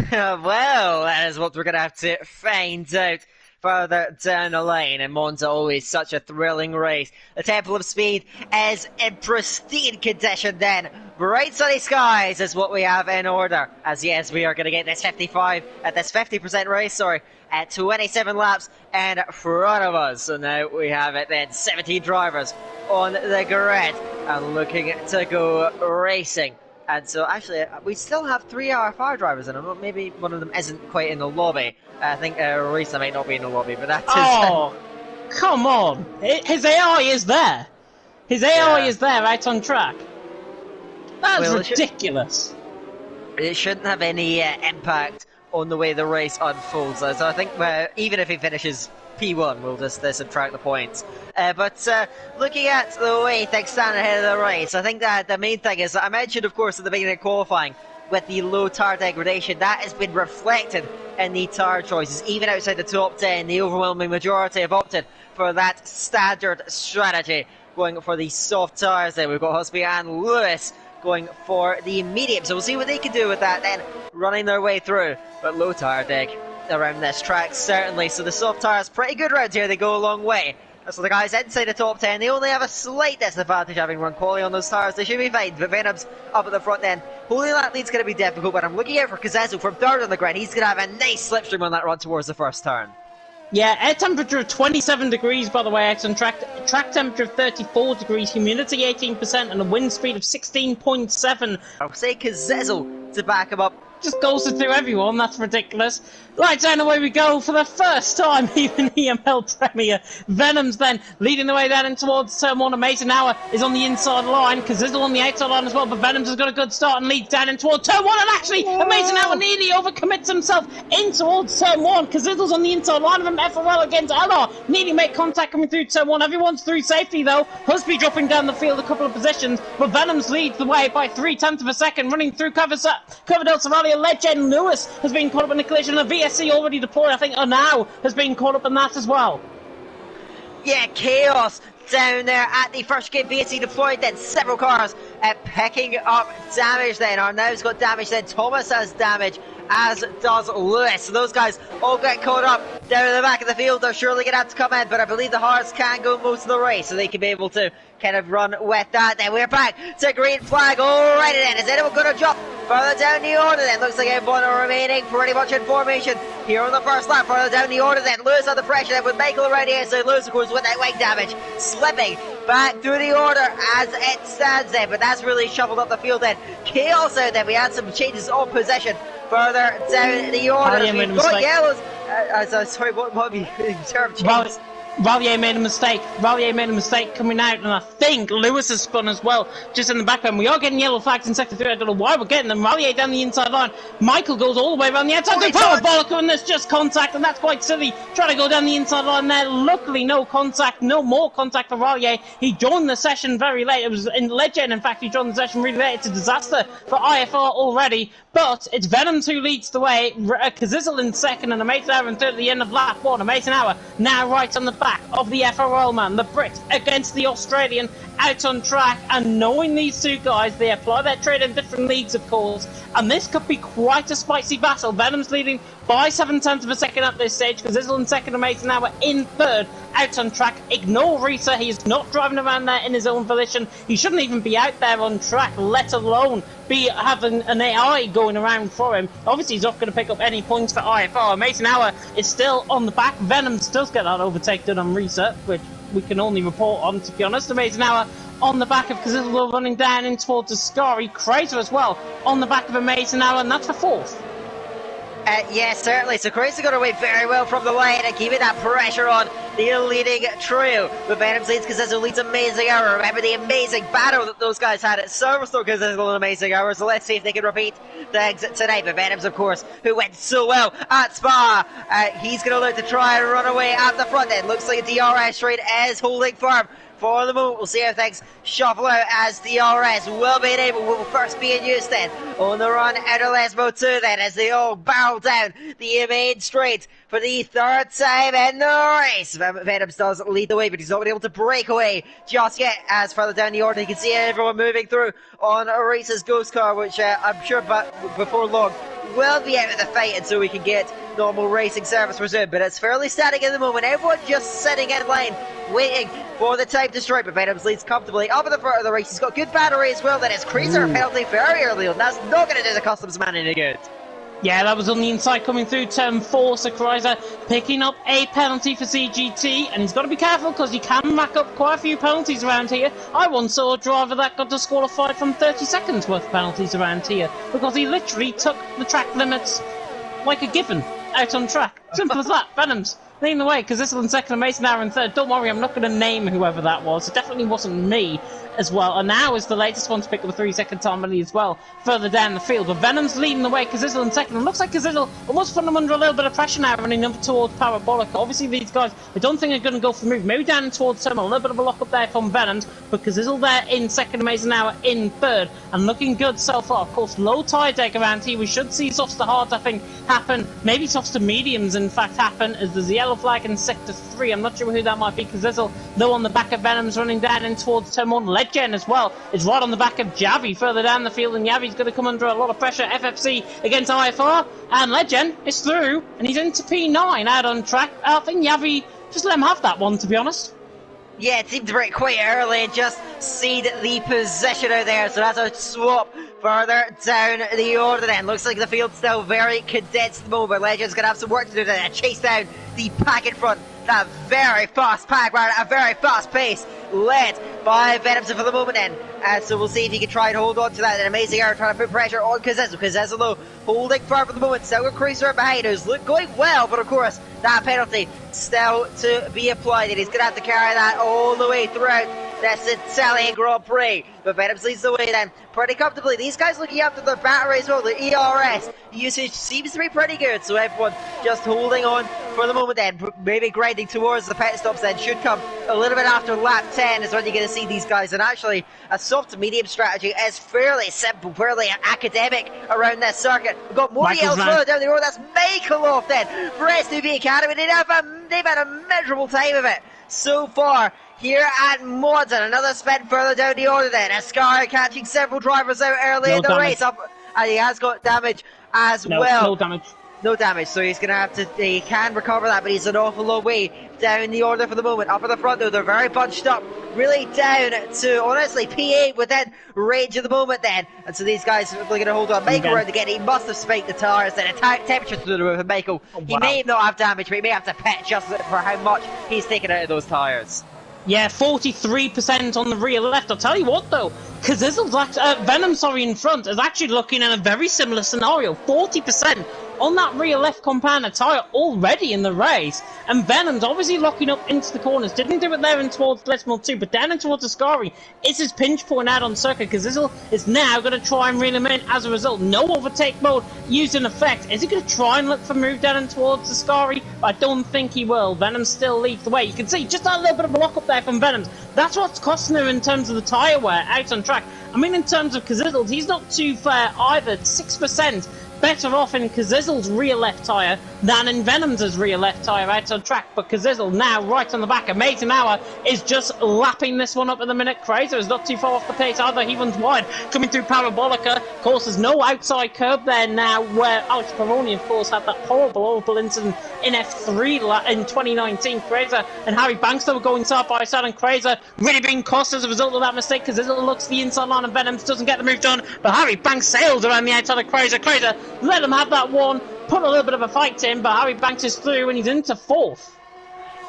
Well, that is what we're going to have to find out further down the line. And Monza, always such a thrilling race. The Temple of Speed is in pristine condition then. Bright sunny skies is what we have in order. As yes, we are going to get this 50% race, at 27 laps in front of us. So now we have it then, 17 drivers on the grid and looking to go racing. And so, actually, we still have 3 RFR drivers in them. Maybe one of them isn't quite in the lobby. I think Risa might not be in the lobby, but that is... Oh, come on. His AI is there. His AI is there out on track. That's ridiculous. It shouldn't have any impact on the way the race unfolds. So I think even if he finishes P1, we'll just subtract the points. But looking at the way things stand ahead of the race, I think that the main thing is, I mentioned, of course, at the beginning of qualifying, with the low tire degradation, that has been reflected in the tire choices. Even outside the top 10, the overwhelming majority have opted for that standard strategy, going for the soft tires there. We've got Husby and Lewis going for the medium. So we'll see what they can do with that then, running their way through. But low tire dig around this track, certainly. So the soft tires, pretty good round here. They go a long way. So the guys inside the top 10, they only have a slight disadvantage having run quality on those tires. They should be fine, but Venom's up at the front then. Holding that lead's going to be difficult, but I'm looking out for Kazezo from third on the ground. He's going to have a nice slipstream on that run towards the first turn. Yeah, air temperature of 27 degrees, by the way, out on track. Track temperature of 34 degrees, humidity 18%, and a wind speed of 16.7. I'll say Kazezo to back him up. Just goes through everyone, that's ridiculous. Right, down away we go for the first time even EML Premier. Venom's then leading the way down in towards turn 1. Amazing Hour is on the inside line, Kazizzle on the outside line as well, but Venom's has got a good start and leads down in towards turn 1, and actually Amazing Hour nearly overcommits himself in towards turn 1. Kazizzle's on the inside line of him, FRL against LR, nearly make contact coming through turn 1. Everyone's through safety though. Husby dropping down the field a couple of positions, but Venom's leads the way by 0.3 of a second, running through Coverdale Savalia. Legend Lewis has been caught up in a collision, and VSC already deployed. I think Now has been caught up in that as well. Yeah, chaos down there at the first gate. VSC deployed, then several cars picking up damage then. Arnau's got damage then, Thomas has damage, as does Lewis. So those guys all get caught up down in the back of the field. They're surely going to have to come in, but I believe the Hearts can go most of the race, so they can be able to kind of run with that. Then we're back to green flag. Alrighty then, is anyone going to drop further down the order then? Looks like everyone are remaining pretty much in formation here on the first lap. Further down the order then, Lewis under pressure then with Michael around here. So Lewis of course with that wing damage, slipping back through the order as it stands then. But that's really shuffled up the field then. Chaos out there. We had some changes of position further down the order. We've got yellows. Sorry, what have you changes? Rallier made a mistake. Rallier made a mistake coming out, and I think Lewis has spun as well, just in the background. We are getting yellow flags in sector 3. I don't know why we're getting them. Rallier down the inside line. Michael goes all the way around the outside. They parabolic, and there's just contact, and that's quite silly. Trying to go down the inside line there. Luckily, no contact, no more contact for Rallier. He joined the session very late. It was in Legend, in fact, he joined the session really late. It's a disaster for IFR already, but it's Venoms who leads the way. Kazizzle in second, and Amazing Hour in third at the end of lap 1. Amazing Hour now right on the back of the FRL man, the Brit against the Australian, out on track. And knowing these two guys, they apply their trade in different leagues of course, and this could be quite a spicy battle. Venom's leading by 0.7 of a second at this stage, because Kazizzle in second, Amazing Hour in third, out on track. Ignore Risa, he's not driving around there in his own volition. He shouldn't even be out there on track, let alone be having an AI going around for him. Obviously he's not going to pick up any points for IFR. Amazing Hour is still on the back. Venoms does get that overtake done on Risa, which we can only report on, to be honest. Amazing Hour on the back of Kazizzle running down in towards Ascari. Crater as well on the back of Amazing Hour, and that's for fourth. Yes, certainly. So Crazy got away very well from the line and keeping that pressure on the leading trio. But Venom's leads Kazizzle leads Amazing Hour. Remember the amazing battle that those guys had at Silverstone, Kazizzle and Amazing Hour. So let's see if they can repeat things tonight. But Venom's, of course, who went so well at Spa, he's going to look to try and run away at the front end. Looks like the DRS straight is holding firm. For the moment, we'll see how things shuffle out as the RS will first be in use then on the run out of Lesmo 2 then, as they all barrel down the main straight for the third time in the race. Venoms does lead the way, but he's not been able to break away just yet. As further down the order, you can see everyone moving through on Arisa's ghost car, which I'm sure before long will be out of the fight, and so we can get normal racing service resumed. But it's fairly static at the moment. Everyone just sitting in line waiting for the time to strike. But Venoms leads comfortably up at the front of the race. He's got good battery as well. Then his Creaser penalty very early on. That's not going to do the customs man any good. Yeah, that was on the inside coming through turn 4. So Chrysler picking up a penalty for CGT, and he's got to be careful because he can rack up quite a few penalties around here. I once saw a driver that got disqualified from 30 seconds worth of penalties around here because he literally took the track limits like a given out on track. Simple as that. Venoms leading the way, Kazizzle in second, Amazing Hour in third. Don't worry, I'm not going to name whoever that was. It definitely wasn't me as well. And now is the latest one to pick up a 3-second time penalty as well, further down the field. But Venom's leading the way, Kazizzle in second. It looks like Kazizzle almost put him under a little bit of pressure now, running up towards Parabolic. Obviously these guys, I don't think are going to go for the move. Maybe down towards him, a little bit of a lock up there from Venoms, but Kazizzle there in second, Amazing Hour in third, and looking good so far. Of course, low tire deck around here. We should see softs to hards, I think, happen. Maybe softs to mediums, in fact, happen, as there's the yellow yellow flag in Sector 3. I'm not sure who that might be. Kazizzle, though, on the back of Venom's running down in towards Turn 1. Legend as well is right on the back of Javi further down the field, and Javi's going to come under a lot of pressure. FFC against IFR, and Legend is through, and he's into P9 out on track. I think Javi just let him have that one, to be honest. Yeah, it seemed to break quite early and just cede the position out there. So that's a swap further down the order then. Looks like the field's still very condensed at the moment. Legend's going to have some work to do to chase down the pack in front. That very fast pack, right at a very fast pace, led by Venom for the moment then. So we'll see if he can try and hold on to that. An amazing error trying to put pressure on Kazizzle. Kazizzle though, holding firm for the moment. Still got Cruiser behind, who's going well, but of course, that penalty still to be applied, and he's going to have to carry that all the way throughout this Italian Grand Prix. But Venom leads the way then pretty comfortably. These guys looking after their battery as well. The ERS usage seems to be pretty good, so everyone just holding on for the moment then. Maybe grinding towards the pit stops then. Should come a little bit after lap 10 is when you're going to see these guys. And actually, a soft to medium strategy is fairly simple, fairly academic around this circuit. We've got more yells further down the road. That's Michael off then for SUV Academy. They've had a miserable time of it so far here at Modern. Another spin further down the order then. Ascar catching several drivers out early in the race. And he has got damage as well. No damage. No damage, so he's going to have to, he can recover that, but he's an awful long way down the order for the moment. Up at the front though, they're very bunched up, really down to, honestly, P8 within range at the moment then. And so these guys are really going to hold on. Michael around again, he must have spiked the tires, then attack temperature through the roof, and Michael, he may not have damage, but he may have to pit just for how much he's taken out of those tires. Yeah, 43% on the rear left. I'll tell you what though, Kazizzle's Venom, in front is actually looking at a very similar scenario. 40% on that rear left compounder tyre already in the race, and Venom's obviously locking up into the corners. Didn't do it there in towards Blitzmill 2, but down in towards Ascari. It's his pinch point out on circuit. Kazizzle is now going to try and reel him in as a result. No overtake mode used in effect. Is he going to try and look for move down in towards Ascari? I don't think he will. Venom still leads the way. You can see just that little bit of a lock up there from Venom. That's what's costing him in terms of the tyre wear out on track. I mean, in terms of Kazizzle, he's not too far either. 6% better off in Kazizzle's rear left tyre than in Venom's rear left tyre out on track. But Kazizzle now right on the back. Amazing Hour is just lapping this one up at the minute. Crazer is not too far off the pace either. He runs wide, coming through Parabolica. Of course, there's no outside curb there now, where Alex Peroni, of course, had that horrible incident in F3 in 2019. Crazer and Harry Banks, though, were going side by side, and Crazer really being cost as a result of that mistake. Kazizzle looks the inside line of Venom, doesn't get the move done, but Harry Banks sails around the outside of Crazer. Crazer let him have that one, put a little bit of a fight to him, but Harry Banks is through and he's into 4th.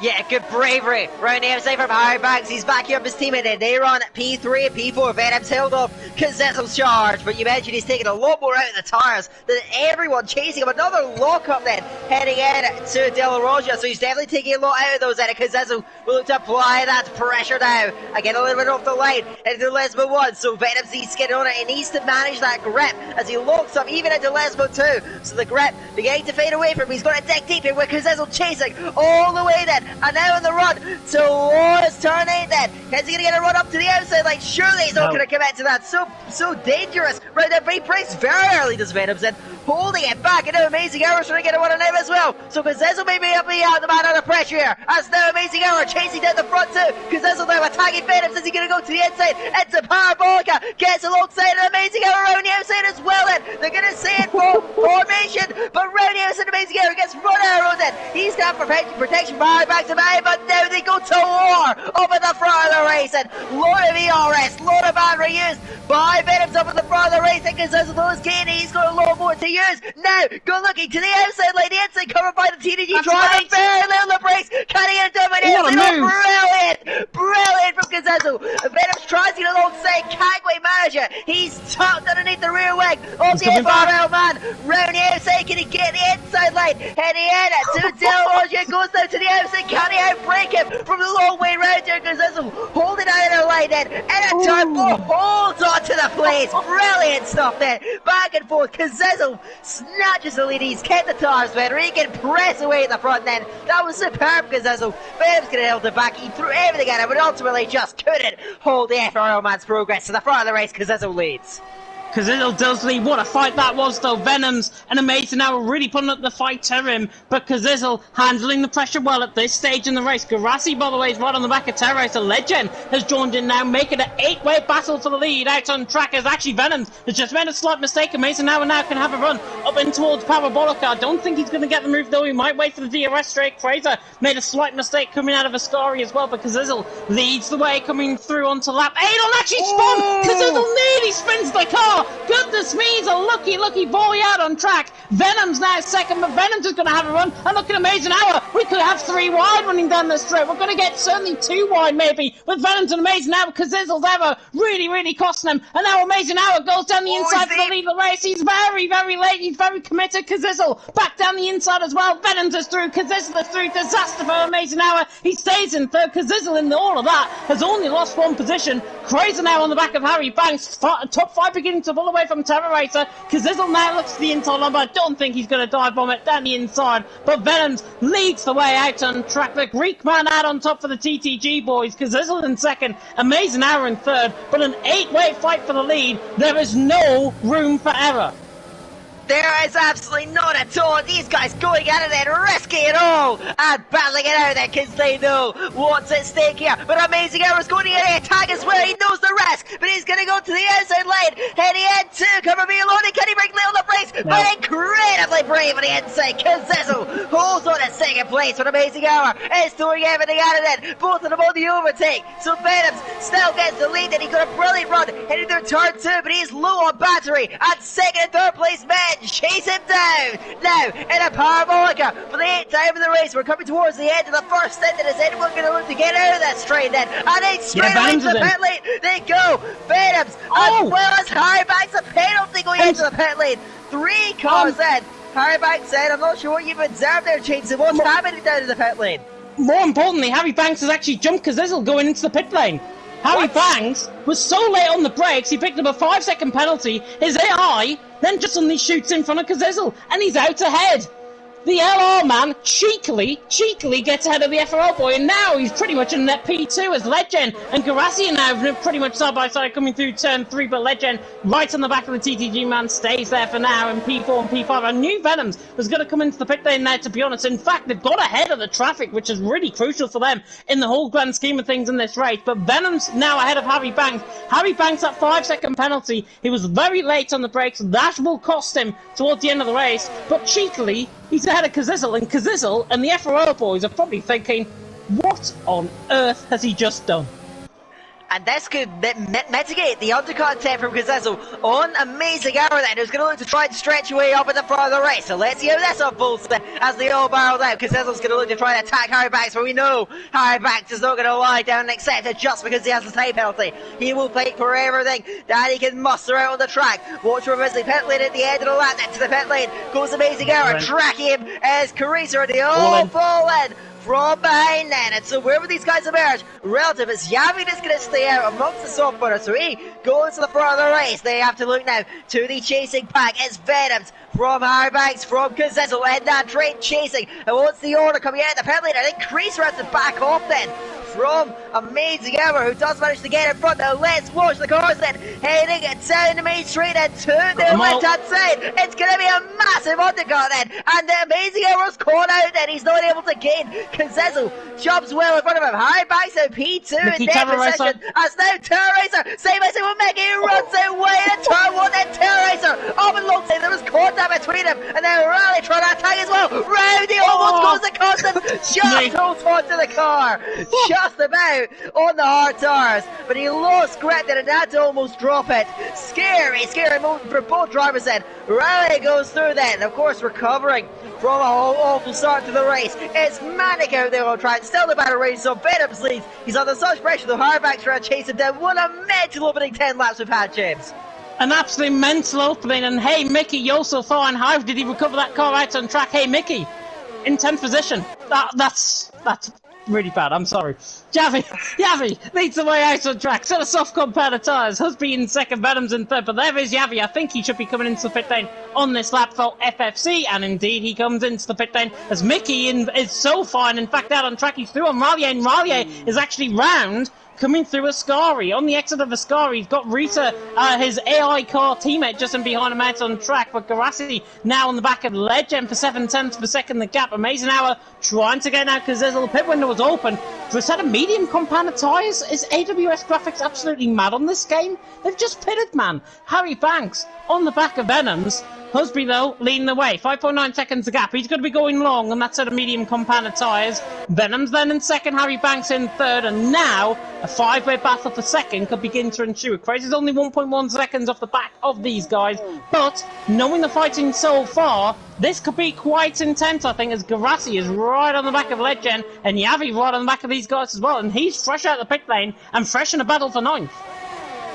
Yeah, good bravery round the outside from Harry Banks. He's backing up his teammate and they run P3 and P4. Venom's held off Kazizzle's charge, but you mentioned he's taking a lot more out of the tyres than everyone chasing him. Another lock-up then, heading in to De La Roja, so he's definitely taking a lot out of those. And Kazizzle will look to apply that pressure now. Again, a little bit off the line into Lesbo 1, so Venom needs to get on it. He needs to manage that grip as he locks up even into Lesbo 2. So the grip beginning to fade away from him. He's got to dig deep in with Kazizzle chasing all the way then. And now in the run towards turn 8 then. Is he going to get a run up to the outside? Like, surely he's not going to commit to that. So dangerous. Right there, but he breaks very early, does Venom then. Holding it back, and now Amazing Hour trying to get a one on him as well. So Kazizzle may be up the man under pressure here. As now Amazing Hour chasing down the front too. Kazizzle now attacking Venom. Is he going to go to the inside? It's a Parabolica. Gets alongside an Amazing Hour around the outside as well then. They're going to say it for formation, but around the outside Amazing Hour gets run arrow then. He's got protection far back to back, but now they go to war up at the front of the race. And lot of ERS, lot of battery used by Venom's up at the front of the race. And Kazizzle knows Katie, he's got a lot more to use. Now, go looking to the outside lane, the inside covered by the TTG driver. Very little brakes, cutting it down by the outside. Oh, brilliant from Kazizzle. Venom's tries to get alongside, can't quite manage it. He's tucked underneath the rear wing of the FRL man. Round the outside, can he get the inside line? Heading in to De La Roja, goes down to the outside, can he outbreak him from the long way round here? Kazizzle holding out of the line then, and a turn 4 holds on to the place. Brilliant stuff then, back and forth. Kazizzle snatches the lead, he's kept the tires better, he can press away at the front then. That was superb, Kazizzle. Venom's going to hold it back, he threw everything at him, but ultimately just couldn't hold the FRL man's progress to the front of the race. Kazizzle leads. Cazzizzle does lead. What a fight that was, though. Venom's and Amazing Hour really putting up the fight to him. But Cazzizzle handling the pressure well at this stage in the race. Garassi, by the way, is right on the back of Terrorizer. Legend has joined in now, making an 8-way battle for the lead out on track. As actually Venom's has just made a slight mistake. Amazing Hour now can have a run up in towards Parabolica. I don't think he's going to get the move, though. He might wait for the DRS straight. Fraser made a slight mistake coming out of Ascari as well. But Cazzizzle leads the way coming through onto lap 8 on actually spun. Cazzizzle nearly spins the car. Goodness me, he's a lucky boy out on track. Venom's now second, but Venom's is going to have a run. And look at Amazing Hour. We could have 3 wide running down the straight. We're going to get certainly 2 wide maybe with Venom's and Amazing Hour because Cazzizzle's ever really costing him. And now Amazing Hour goes down the inside for the lead of the race. He's very late. He's very committed. Cazzizzle back down the inside as well. Venom's is through. Cazzizzle is through. Disaster for Amazing Hour. He stays in third. Cazzizzle in all of that has only lost 1 position. Crazy now on the back of Harry Banks. Top 5 beginning to pull away from Terror Racer. Cazzizzle now looks to the inside line, but I don't think he's going to dive bomb it down the inside. But Venoms leads the way out on track. The Greek man out on top for the TTG boys. Cazzizzle in second. Amazing Hour in third. But an 8-way fight for the lead. There is no room for error. There is absolutely not at all. These guys going at it and risking it all and battling it out there because they know what's at stake here. But Amazing Hour is going to attack as well. He knows the risk, but he's going to go to the outside lane. Heading into cover me alone. Can he break Lil the brakes? No. But incredibly brave on the inside. Cazzizzle holds on in second place. But Amazing Hour is throwing everything at it then. Both of them on the overtake. So Venoms still gets the lead. And he got a brilliant run heading through turn 2, but he's low on battery. And second and third place men chase him down. Now in a Parabolica for the 8th time in the race. We're coming towards the end of the first stint. Is anyone going to look to get out of that straight then? And they straight away to the pit lane. They go. Venoms as well as Harry Banks. A penalty going into the pit lane. 3 cars in. Harry Banks said, I'm not sure what you've observed there, James. What's happening down in the pit lane? More importantly, Harry Banks has actually jumped Cazzizzle going into the pit lane. Harry Banks was so late on the brakes, he picked up a 5-second penalty. His AI then just suddenly shoots in front of Cazzizzle, and he's out ahead. The LR man cheekily gets ahead of the FRL boy, and now he's pretty much in net P2 as Legend and Garassi are now pretty much side by side coming through turn 3, but Legend right on the back of the TTG man stays there for now in P4 and P5. I knew Venoms was going to come into the pit lane now, to be honest. In fact, they've got ahead of the traffic, which is really crucial for them in the whole grand scheme of things in this race. But Venoms now ahead of Harry Banks. Harry Banks, that 5-second penalty, he was very late on the brakes. That will cost him towards the end of the race, but cheekily, he's ahead of Cazzizzle, and Cazzizzle and the FRO boys are probably thinking, what on earth has he just done? And this could mitigate the undercut attempt from Cazzizzle on Amazing Hour then, who's going to look to try and stretch away up at the front of the race. So let's see how this unfolds then as they all barrel out. Cazzizzle's going to look to try and attack Harry Banks, but we know Harry Banks is not going to lie down and accept it just because he has the time penalty. He will fight for everything that he can muster out on the track. Watch for Grizzly pit lane at the end of the lap, then to the pit lane goes Amazing Hour, tracking him as Carissa, they all fall in from behind then. And so wherever these guys emerge, relative is Yavi that's going to stay out amongst the soft butters. So he goes to the front of the race. They have to look now to the chasing pack. It's Venoms from Harry Banks, from Cazzizzle, and that train chasing. And once the order coming out of the pit lane, I think Creaser has to back off then from Amazing Hour, who does manage to get in front. Now let's watch the cars then heading down the main street and to the left hand side. It's going to be a massive undercut then, and the Amazing Hour's caught out then. He's not able to gain. Cazzizzle jumps well in front of him. Harry Banks in P2 in their position as now Terror Racer same as it with Mickey runs away in turn 1, then Terror Racer up and low. There was contact between him, and then Rally trying to attack as well. Rowdy almost goes to Custom, just holds onto the car, just about on the hard tires, but he lost grip and had to almost drop it. Scary moment for both drivers then. Rally goes through then, of course recovering from a awful start to the race. It's manic out there on track, still the battle race, so Venoms leads. He's under such pressure, the Harry Banks trying to chase him down. What a mental opening 10 laps we've had, James. An absolute mental opening, and hey Mickey, you're so far, and how did he recover that car out on track? Hey Mickey, in 10th position. That's really bad, I'm sorry. Yavi leads the way out on track. So the soft compounder tyres. Husby in second, Venoms in third. But there is Yavi. I think he should be coming into the pit lane on this lap for FFC. And indeed, he comes into the pit lane as Mickey is so fine. In fact, out on track, he's through on Rallier. And Rallier is actually round coming through Ascari. On the exit of Ascari, he's got Rita, his AI car teammate, just in behind him out on track. But Garassi now on the back of Legend for 7/10 of a second. The gap. Amazing Hour trying to get out because there's a little pit window was open. For a set of medium compounded tyres, is AWS Graphics absolutely mad on this game? They've just pitted, man. Harry Banks on the back of Venoms. Husby, though, leading the way. 5.9 seconds the gap. He's going to be going long on that set of medium compounded tyres. Venom's then in second, Harry Banks in third, and now a five-way battle for second could begin to ensue. Crazy's only 1.1 seconds off the back of these guys, but knowing the fighting so far, this could be quite intense, I think, as Garassi is right on the back of Legend, and Yavi right on the back of these guys as well, and he's fresh out of the pit lane and fresh in a battle for ninth.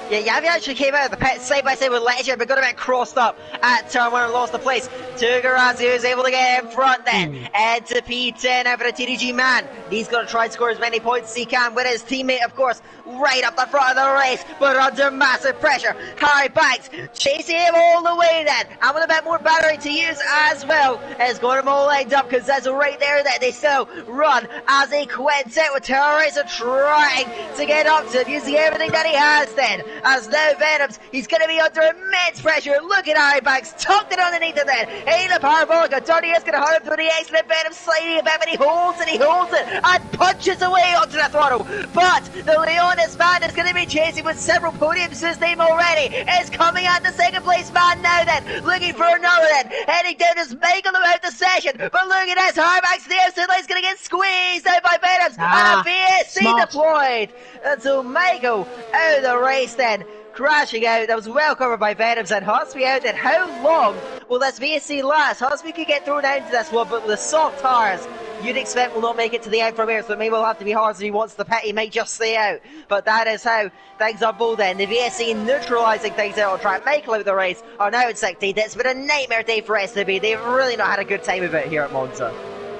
Yeah, Yavi actually came out of the pit side by side with Legend, but got a bit crossed up at turn 1 and lost the place to Garassi, who's able to get in front then. Head to P10 out for the TTG man. He's going to try and score as many points as he can with his teammate, of course, right up the front of the race, but under massive pressure. Harry Banks chasing him all the way then, and with a bit more battery to use as well. It's got him all lined up because that's right there that they still run as he quintet with Terrorizer trying to get up to him, using everything that he has then. As now Venoms, he's going to be under immense pressure. Look at Harry Banks, tucked it underneath him then. Hey, the parabolic, Dirty is going to hurt him through the excellent Venom sliding about, but he holds it, and punches away onto the throttle. But the Leonis man is going to be chasing with several podiums to his name already. Is coming at the second place man now then, looking for another then. Heading down as Michael out the session. But look at this, Harry Banks, the outside line is going to get squeezed out by Venoms. And a VSC deployed. And so Michael out of the race then. Crashing out. That was well covered by Venoms, and Hosby out. And how long will this VSC last? Hosby could get thrown out into this one, but with the soft tires, you'd expect will not make it to the end from here, so it may well have to be hard as he wants the pit. He may just stay out, but that is how things are both then. The VSC neutralising things out on track. Michael out the race are now in 16th. It's been a nightmare day for STB. They've really not had a good time of it here at Monza.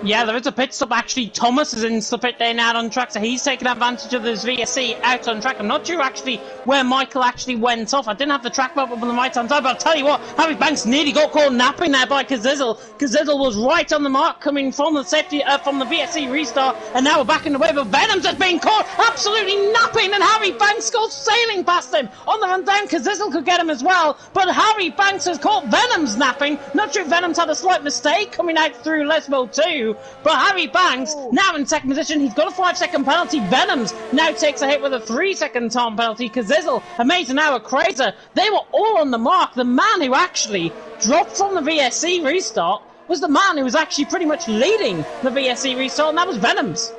Yeah, there is a pit stop actually. Thomas is in the pit lane out on track, so he's taking advantage of this VSC out on track. I'm not sure actually where Michael actually went off. I didn't have the track map up on the right hand side, but I'll tell you what, Harry Banks nearly got caught napping there by Kazizzle. Kazizzle was right on the mark coming from the safety from the VSC restart, and now we're back in the way, but Venom's just being caught absolutely napping, and Harry Banks goes sailing past him on the run down. Kazizzle could get him as well, but Harry Banks has caught Venom's napping. Not sure if Venom's had a slight mistake coming out through Lesbo too. But Harry Banks, now in second position, he's got a 5-second penalty. Venoms now takes a hit with a 3-second time penalty. Kazizzle, Amazing Hour, Crazer, they were all on the mark. The man who actually dropped from the VSC restart was the man who was actually pretty much leading the VSC restart, and that was Venoms.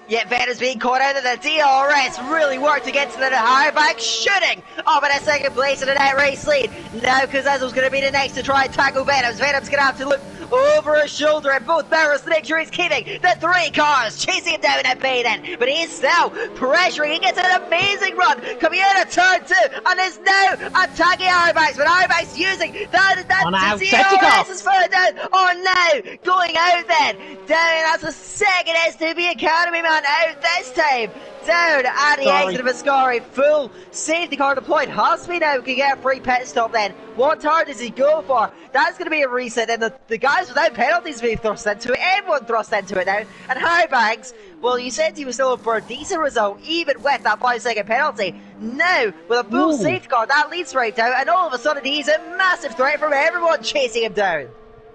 Yet Venoms being caught out of the DRS really worked to get to the higher back, shooting up in a second place in the net race lead. Now Kazizzle's going to be the next to try and tackle Venoms. Venom's going to have to look over his shoulder, and both barrels to make sure he's keeping the 3 cars chasing him down at bay then. But he's still pressuring. He gets an amazing run coming out of turn 2 and is now attacking Arbax. But Arbax using that DRS is further down. Oh no, going out then. Down as a second STB Academy man out this time. Down at the exit of Ascari, full safety car deployed. Hosby now can get a free pit stop then. What car does he go for? That's going to be a reset, and the guys without penalties being thrust into it. Everyone thrust into it now. And Harry Banks, well, you said he was still up for a decent result, even with that 5-second penalty. Now, with a full safety car, that leads right down, and all of a sudden he's a massive threat from everyone chasing him down.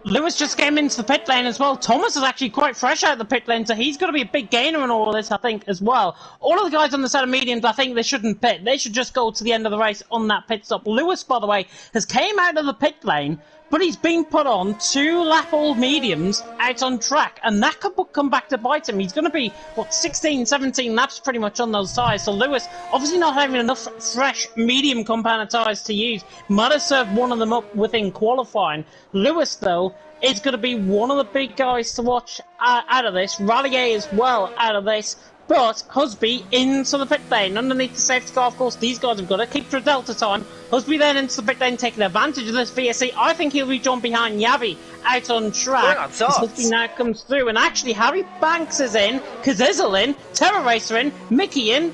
Lewis just came into the pit lane as well. Thomas is actually quite fresh out of the pit lane, so he's going to be a big gainer in all of this, I think, as well. All of the guys on the set of mediums, I think they shouldn't pit. They should just go to the end of the race on that pit stop. Lewis, by the way, has came out of the pit lane, but he's been put on 2 lap-old mediums out on track, and that could come back to bite him. He's going to be, 16, 17 laps pretty much on those tyres. So Lewis, obviously not having enough fresh medium compounded tyres to use, might have served one of them up within qualifying. Lewis, though, is going to be one of the big guys to watch out of this. Rallier as well out of this. But Husby into the pit lane, underneath the safety car, of course, these guys have got to keep for delta time. Husby then into the pit lane, taking advantage of this VSC. I think he'll be jumping behind Yavi out on track. Husby now comes through, and actually Harry Banks is in, Kazizzle in, Terror Racer in, Mickey in.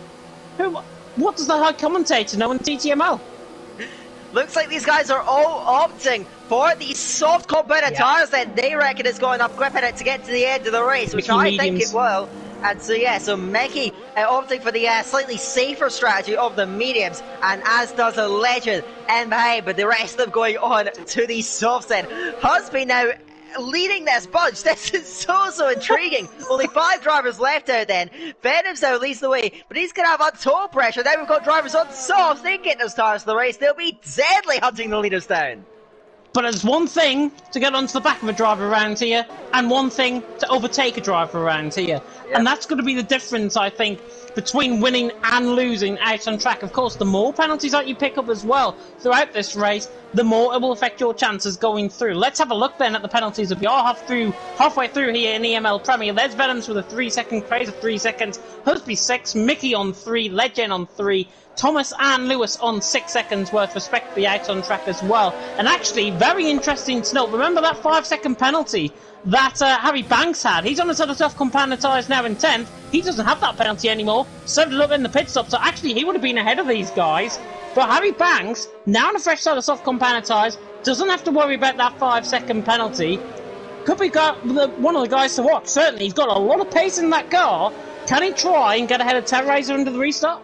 What does the high commentator know in TTML? Looks like these guys are all opting for these soft compounded tyres that they reckon is going up grip in it to get to the end of the race, which I think it will. And so Mickey opting for the slightly safer strategy of the mediums, and as does a legend in behind, but the rest of them going on to the softs then. Husby now leading this bunch. This is so intriguing. Only 5 drivers left out then. Venom's now leads the way, but he's going to have untold pressure. Now we've got drivers on softs. They can get those tires to the race. They'll be deadly hunting the leaders down. But it's one thing to get onto the back of a driver around here, and one thing to overtake a driver around here. Yep. And that's going to be the difference, I think, between winning and losing out on track. Of course, the more penalties that you pick up as well throughout this race, the more it will affect your chances going through. Let's have a look then at the penalties. If we are halfway through here in EML Premier, there's Venoms with a 3-second, Crazy 3 seconds, Husby 6, Mickey on 3, Legend on 3, Thomas and Lewis on 6 seconds worth, respectively, out on track as well. And actually, very interesting to note, remember that 5-second penalty that Harry Banks had? He's on a sort of soft compound tyres now in 10th. He doesn't have that penalty anymore. Served it up in the pit stop, so actually he would have been ahead of these guys. But Harry Banks, now on a fresh set of soft compound tyres, doesn't have to worry about that 5-second penalty. Could be one of the guys to watch. Certainly, he's got a lot of pace in that car. Can he try and get ahead of Terrorizer under the restart?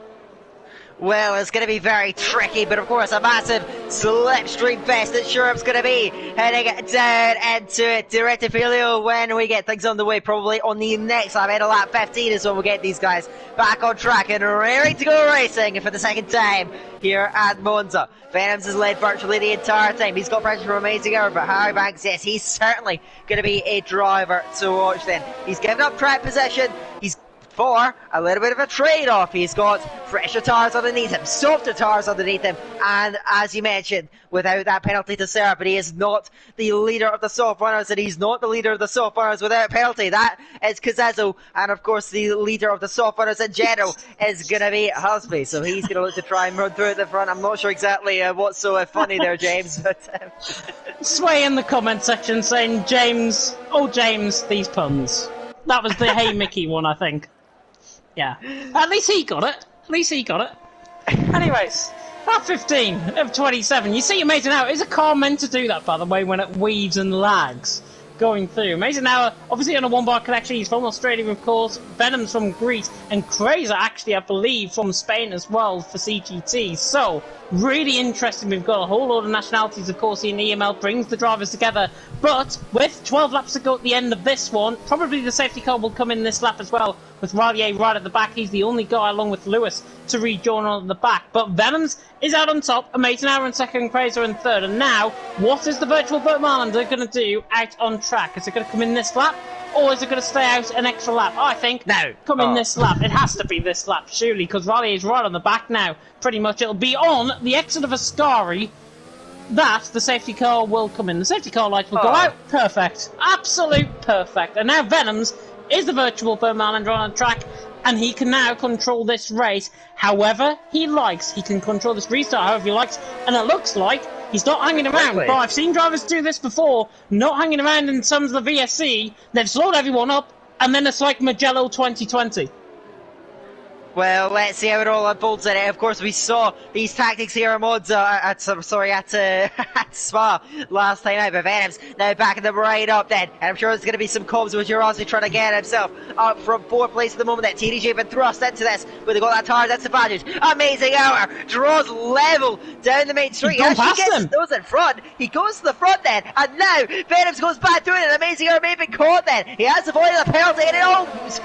Well, it's going to be very tricky, but of course a massive slipstream fest that Europe's going to be heading down into it. Directifilio when we get things on the way, probably on the next lap. End of lap 15 is when we'll get these guys back on track and ready to go racing for the second time here at Monza. Venoms has led virtually the entire time. He's got pressure from Amazing Hour, but Harry Banks, yes, he's certainly going to be a driver to watch then. He's given up track position. He's for a little bit of a trade-off. He's got fresher tires underneath him, softer tires underneath him, and as you mentioned, without that penalty to serve, but he is not the leader of the soft runners, and he's not the leader of the soft runners without a penalty. That is Cazezzo, and of course the leader of the soft runners in general is going to be Husby, so he's going to look to try and run through at the front. I'm not sure exactly what's so funny there, James, but Sway in the comment section saying, James, these puns. That was the Hey Mickey one, I think. Yeah. At least he got it. Anyways, lap 15 of 27. You see Amazing Hour. Is a car meant to do that, by the way, when it weaves and lags going through? Amazing Hour, obviously on a one-bar connection. He's from Australia, of course. Venom's from Greece. And Crazer, actually, I believe, from Spain as well for CGT. So, really interesting. We've got a whole lot of nationalities, of course, in EML. Brings the drivers together. But with 12 laps to go at the end of this one, probably the safety car will come in this lap as well, with Rallier right at the back. He's the only guy, along with Lewis, to rejoin on the back. But Venoms is out on top. Amazing Hour in second, Crazer in third. And now, what is the virtual Burt Marlander going to do out on track? Is it going to come in this lap, or is it going to stay out an extra lap? I think come in this lap. It has to be this lap, surely, because Rallier is right on the back now. Pretty much it'll be on the exit of Ascari that the safety car will come in. The safety car lights will go out. Perfect. Absolute perfect. And now Venoms is the virtual Burt Marlander on track, and he can now control this race however he likes. He can control this restart however he likes, and it looks like he's not hanging around. But I've seen drivers do this before, not hanging around in some of the VSC. They've slowed everyone up, and then it's like Magello 2020. Well, let's see how it all unfolds. And of course, we saw these tactics here at Monza, at Spa last time out. But Venoms now backing them right up then. And I'm sure there's going to be some comms with Jurossi trying to get himself up from 4th place at the moment. That TTG been thrust into this, but they got that tire, that's advantage. Amazing Hour draws level down the main street. As he gets those in front, he goes to the front then. And now Venoms goes back through it. And Amazing Hour may have been caught then. He has avoided the penalty, and hell is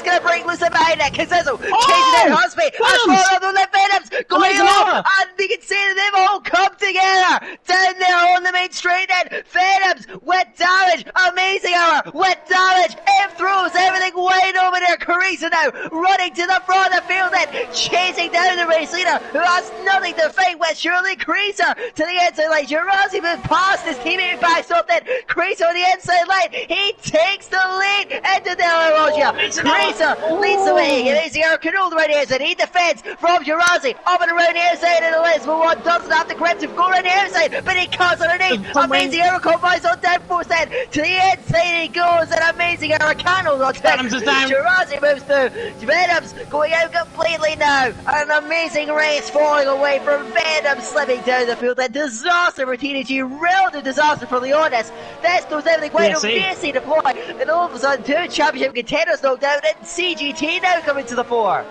going to break loose in behind that. Cazezzo chasing down Husby, and the Venoms going off, and you can see that they've all come together down there on the main straight then. Venoms with damage, Amazing Hour with damage, it throws everything wide over there. Carissa now running to the front of the field then, chasing down the race leader who has nothing to fight with. Surely Carissa to the inside line, Jurossi moves past his teammate, backs up then, Carissa on the inside line, he takes the lead into Della Rogia. Carissa leads the way, Amazing Hour controls the right outside, he defends from Jurossi, up and around the outside of the list, but one doesn't have the grip to go around the outside, but he cuts underneath, Amazing air combines on down force then. To the inside he goes. An amazing air candles on Venoms is down. Jurassic moves through. Venoms going out completely now. An amazing race falling away from Venom slipping down the field. A disaster for TTG. Relative disaster for Leonis. This goes everything quite obviously deployed. And all of a sudden, 2 championship contenders knocked out. And CGT now coming to the fore.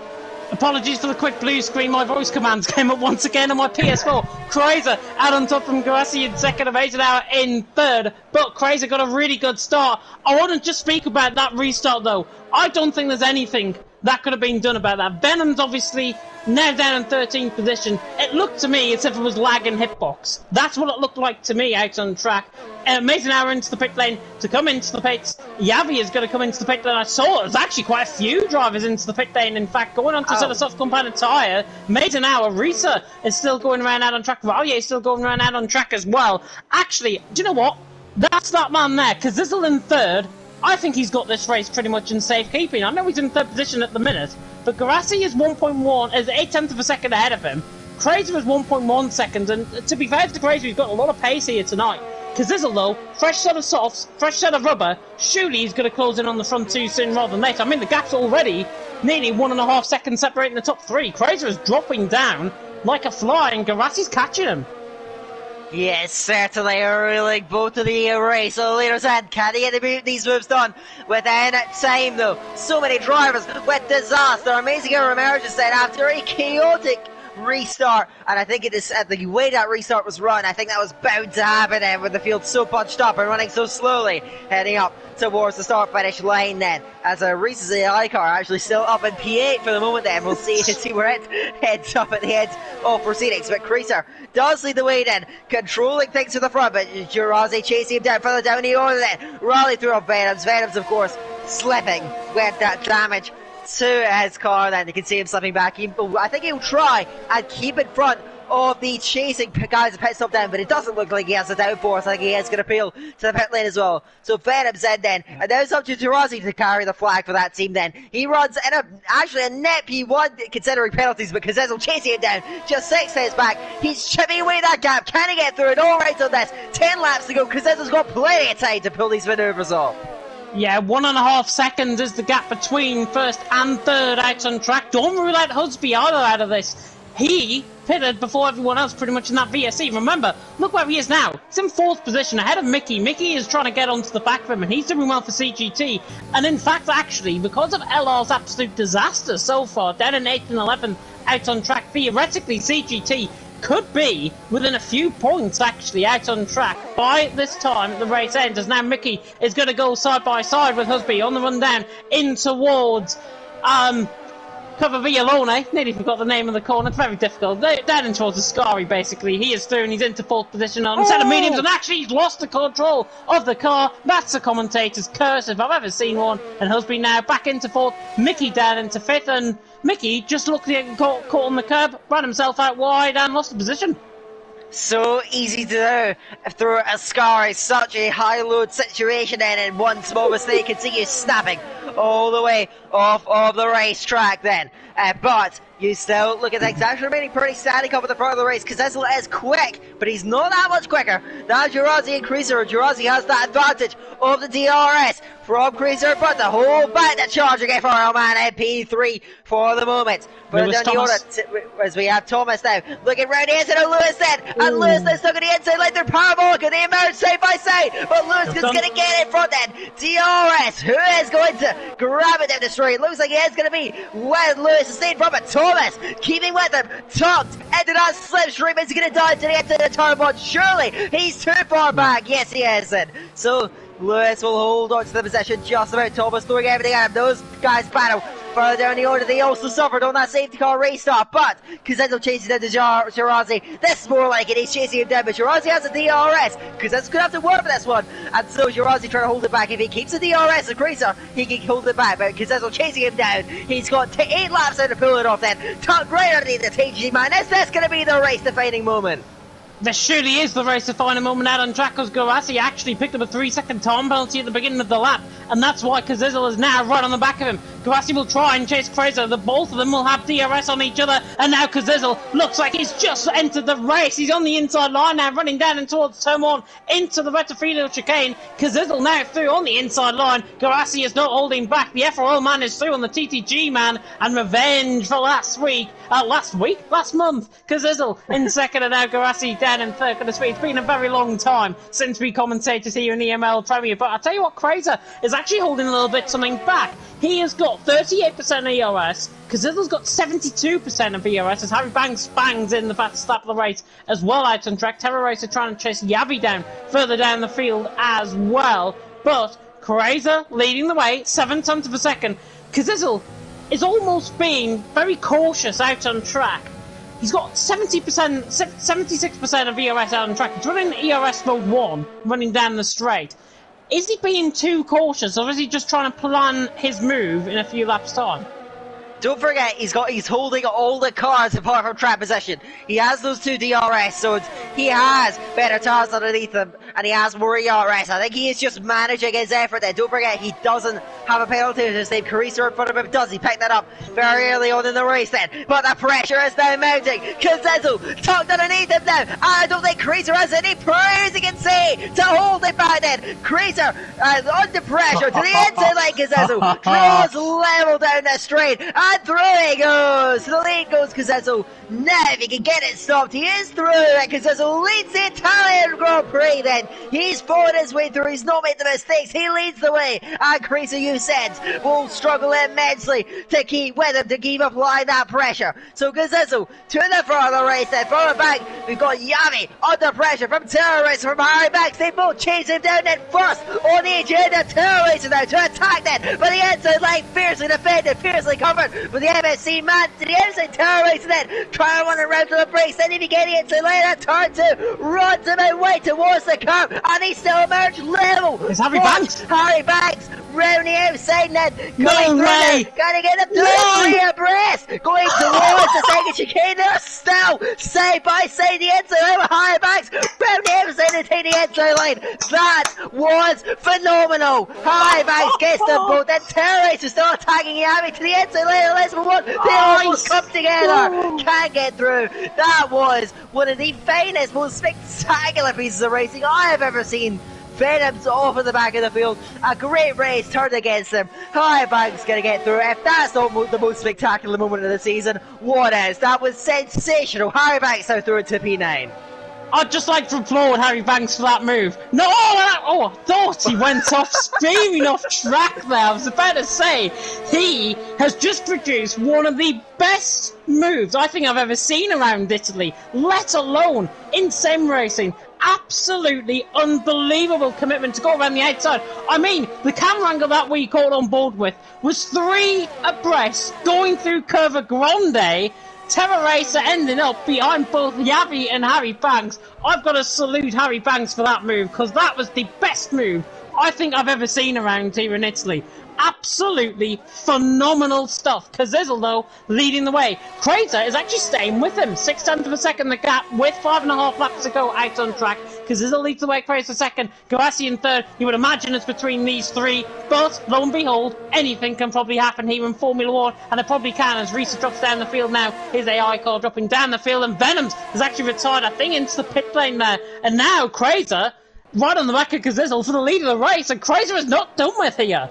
Apologies for the quick blue screen, my voice commands came up once again on my PS4. Crazer out on top from Garassi in second, Amazing Hour in third, but Crazer got a really good start. I want to just speak about that restart though. I don't think there's anything that could have been done about that. Venom's obviously now down in 13th position. It looked to me as if it was lagging hitbox. That's what it looked like to me out on track. Amazing Hour into the pit lane to come into the pits. Yavi is going to come into the pit lane. I saw there's actually quite a few drivers into the pit lane. In fact, going on to set a soft compounded tyre. Amazing Hour. Risa is still going around out on track. Valier is still going around out on track as well. Actually, do you know what? That's that man there, because Zizzle in third. I think he's got this race pretty much in safekeeping. I know he's in third position at the minute, but Garassi is 1.1, is 8/10 of a second ahead of him. Crazy was 1.1 seconds, and to be fair to Crazy, he's got a lot of pace here tonight. Kazizzle though, fresh set of softs, fresh set of rubber, surely he's going to close in on the front two sooner rather than later. I mean, the gap's already nearly 1.5 seconds separating the top three. Crazy is dropping down like a fly, and Garassi's catching him. Yes, certainly ruling both of the race. So leaders and can he get these moves done within time though? So many drivers with disaster. Amazing emerges then after a chaotic restart, and I think it is the way that restart was run, I think that was bound to happen then with the field so bunched up and running so slowly, heading up towards the start finish line then, as Reese's AI car actually still up in P8 for the moment then. We'll see where it heads up at the end of proceedings, but Creaser does lead the way then, controlling things to the front, but Jurazi chasing him down further down the order then, rally through on Venoms of course slipping with that damage to his car then. You can see him slipping back. I think he'll try and keep in front of the chasing guys at pit stop down, but it doesn't look like he has a downforce. I think he is going to peel to the pit lane as well. So Venom's then, and now it's up to Jurazi to carry the flag for that team then. He runs in actually a net P1 considering penalties, but Kazizzle chasing it down, just 6 minutes back. He's chipping away that gap. Can he get through it? All right on this. 10 laps to go. Kazizzle's got plenty of time to pull these maneuvers off. Yeah, 1.5 seconds is the gap between first and third out on track. Don't rule out Husby either out of this. He pitted before everyone else pretty much in that VSC. Remember, look where he is now. He's in 4th position ahead of Mickey. Mickey is trying to get onto the back of him, and he's doing well for CGT. And in fact, actually, because of LR's absolute disaster so far, down in 8th and 11th out on track, theoretically CGT could be within a few points actually out on track by this time the race ends, as now Mickey is going to go side by side with Husby on the run down in towards Cover Villalone. Nearly forgot the name of the corner. It's very difficult. Down in towards the Scary basically. He is through and he's into 4th position on a set of mediums, and actually he's lost the control of the car. That's the commentator's curse if I've ever seen one. And Husby now back into 4th, Mickey down into 5th, and Mickey just looked like caught on the curb, ran himself out wide and lost the position. So easy to do through a Scary, such a high load situation, and in one small mistake continues snapping all the way off of the racetrack then. But you still look at things actually remaining pretty static up at the front of the race, because Zizzle is quick, but he's not that much quicker than Jurazi and Creaser. Jurazi has that advantage of the DRS from Creaser, but the whole back the charge again for our man MP3 for the moment. But down the order, as we have Thomas now looking round the inside of Lewis then, and Lewis is stuck on the inside like they're parabolic, and they emerge side by side, but Lewis is going to get in front then. DRS, who is going to grab it down the straight? Looks like it is going to be when Lewis is staying from it. Thomas keeping with him, tucked into that slipstream. Is he going to dive to the end of the turn? But surely he's too far back. Yes, he isn't. So Lewis will hold on to the possession just about. Thomas throwing everything at him. Those guys battle further down the order. They also suffered on that safety car race stop, but Kazizzle chases down to Jurazi. This is more like it. He's chasing him down, but Jurazi has a DRS. Kazizzle's going to have to work for this one, and so Jurazi trying to hold it back. If he keeps the DRS of Creaser, he can hold it back, but Kazizzle chasing him down. He's got 8 laps out to pull it off then. Tucked right underneath the TG man. Is this going to be the race-defining moment? This surely is the race to find a moment out on track, because Garassi actually picked up a 3-second time penalty at the beginning of the lap, and that's why Kazizzle is now right on the back of him. Garassi will try and chase Crazer. Both of them will have DRS on each other. And now Kazizel looks like he's just entered the race. He's on the inside line now, running down and towards turn 1 into the Retafino chicane. Kazizel now through on the inside line. Garassi is not holding back. The FRO man is through on the TTG man. And revenge for last month. Kazizel in second and now Garassi down in third. It's been a very long time since we commentators here in the EML Premier. But I'll tell you what, Crazer is actually holding a little bit something back. He has got 38% ERS. Kazizel's got 72% of ERS as Harry Banks bangs in the fastest lap of the race as well out on track. Terror Racer trying to chase Yavi down further down the field as well. But Crazer leading the way, 7 tenths of a second. Kazizel is almost being very cautious out on track. He's got 76% of ERS out on track. He's running ERS mode 1, running down the straight. Is he being too cautious, or is he just trying to plan his move in a few laps' time? Don't forget, he's holding all the cards apart from track position. He has those 2 DRS zones. He has better tires underneath him, and he has more ERS. I think he is just managing his effort there. Don't forget, he doesn't have a penalty to save. Carissa in front of him does. He picked that up very early on in the race then. But the pressure is now mounting. Kazizel tucked underneath him now. I don't think Carissa has any praise he can say to hold it back then. Carissa under pressure to the inside line. Kazizel draws level down the straight. And through he goes! To the lead goes Kazizel. Now if he can get it stopped, he is through it. Kazizel leads the Italian Grand Prix then. He's fought his way through, he's not made the mistakes, he leads the way. And Carissa, you said, will struggle immensely to keep with him, to keep applying that pressure. So Kazizel to the front of the race then. Further back, we've got Yavi under pressure from Terror Racer, from Harry Banks. They both chase him down then first on the agenda. Terror Racer now to attack then. But the inside line fiercely defended, fiercely covered. With the MSC man to the outside, Terror Racer then trying to run around to the brakes. Then if he gets the inside line at turn 2, runs him away towards the curb, and he still emerged level. It's Harry Banks. Harry Banks round the outside net. No way! Gotta get him to the abreast. Going towards the second chicane. They're still side by side the inside line with Harry Banks round the outside to take the inside line. That was phenomenal. Harry Banks gets them both. Then Terror Racer still attacking Yavi to the inside line. They almost come together. Can't get through. That was one of the finest, most spectacular pieces of racing I have ever seen. Venom's off at the back of the field. A great race turned against them. Harry Banks going to get through. If that's not the most spectacular moment of the season, what is? That was sensational. Harry Banks now through to P9. I'd just like to applaud Harry Banks for that move. No, I thought he went off steaming off track there. I was about to say, he has just produced one of the best moves I think I've ever seen around Italy, let alone in sim racing. Absolutely unbelievable commitment to go around the outside. I mean, the camera angle that we caught on board with was 3 abreast going through Curva Grande. Terror Racer ending up behind both Yavi and Harry Banks. I've got to salute Harry Banks for that move, because that was the best move I think I've ever seen around here in Italy. Absolutely phenomenal stuff. Kazizel, though, leading the way. Crater is actually staying with him. 6 tenths of a second the gap with 5.5 laps to go out on track. Kazizel leads the way, Crater second, Garassi in third. You would imagine it's between these 3, but lo and behold, anything can probably happen here in Formula 1, and it probably can as Reese drops down the field now. His AI car dropping down the field, and Venoms has actually retired, I think, into the pit lane there. And now Crater, right on the back of Kazizel for the lead of the race, and Crater is not done with here.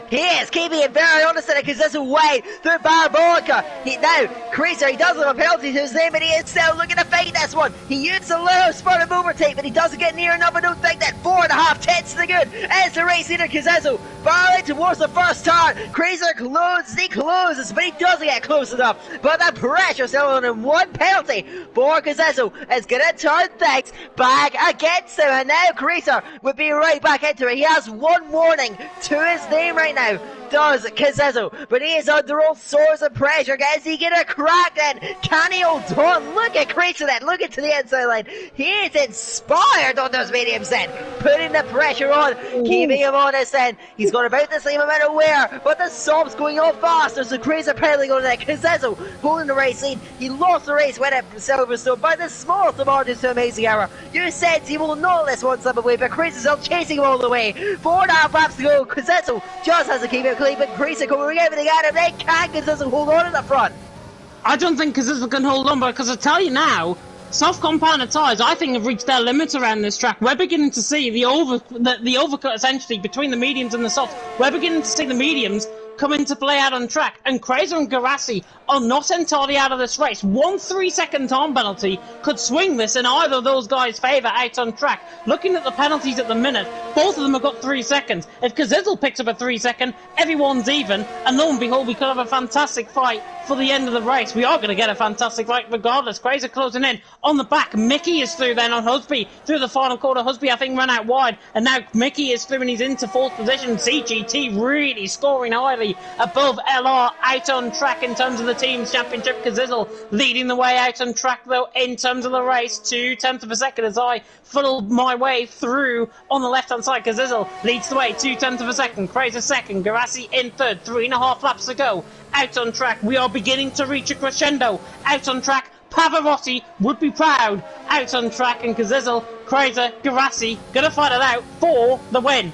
He is keeping it very honest in a consistent way through Barboca. Now, Creaser, he does have a penalty to his name, but he is still looking to fight this one. He used a little spurt of overtake, but he doesn't get near enough. I don't think that 4.5 tenths to the good as the race leader Kazizel barreling towards the first turn. Creaser closes, but he doesn't get close enough. But the pressure still on him. 1 penalty for Kazizel is going to turn things back against him. And now Creaser would be right back into it. He has 1 warning to his name right now, does Kazizel, but he is under all sorts of pressure. Is he gonna crack then? Can he hold on? Look at Creaser then, look into the inside line. He is inspired on those mediums then, putting the pressure on, keeping him honest then. He's got about the same amount of wear, but the softs going on faster, so Creaser pedaling on that. Kazizel holding the race lead. He lost the race when at Silverstone by the smallest of margins to amazing error. You said he will not let one slip away, but Creaser's still chasing him all the way. 4.5 laps to go. Kazizel just has to keep it quickly, but Creaser going everything at him. They can't doesn't hold on in the front. I don't think Kazizel can hold on, because I tell you now, soft compounded tyres, I think, have reached their limit around this track. We're beginning to see the overcut, essentially, between the mediums and the softs. We're beginning to see the mediums come into play out on track, and Krazer and Garassi are not entirely out of this race. 1 3-second time penalty could swing this in either of those guys' favour out on track. Looking at the penalties at the minute, both of them have got 3 seconds. If Kazizel picks up a 3 second, everyone's even, and lo and behold, we could have a fantastic fight for the end of the race. We are going to get a fantastic fight regardless. Krazer closing in on the back. Mickey is through then on Husby through the final quarter. Husby, I think, ran out wide, and now Mickey is through and he's into 4th position. CGT really scoring highly above LR out on track in terms of the team's championship. Kazizel leading the way out on track though in terms of the race, 2/10 of a second as I funnel my way through on the left hand side. Kazizel leads the way, 2/10 of a second. Krazer second, Garassi in third, 3.5 laps to go out on track. We are beginning to reach a crescendo out on track. Pavarotti would be proud out on track, and Kazizel, Krazer, Garassi gonna fight it out for the win.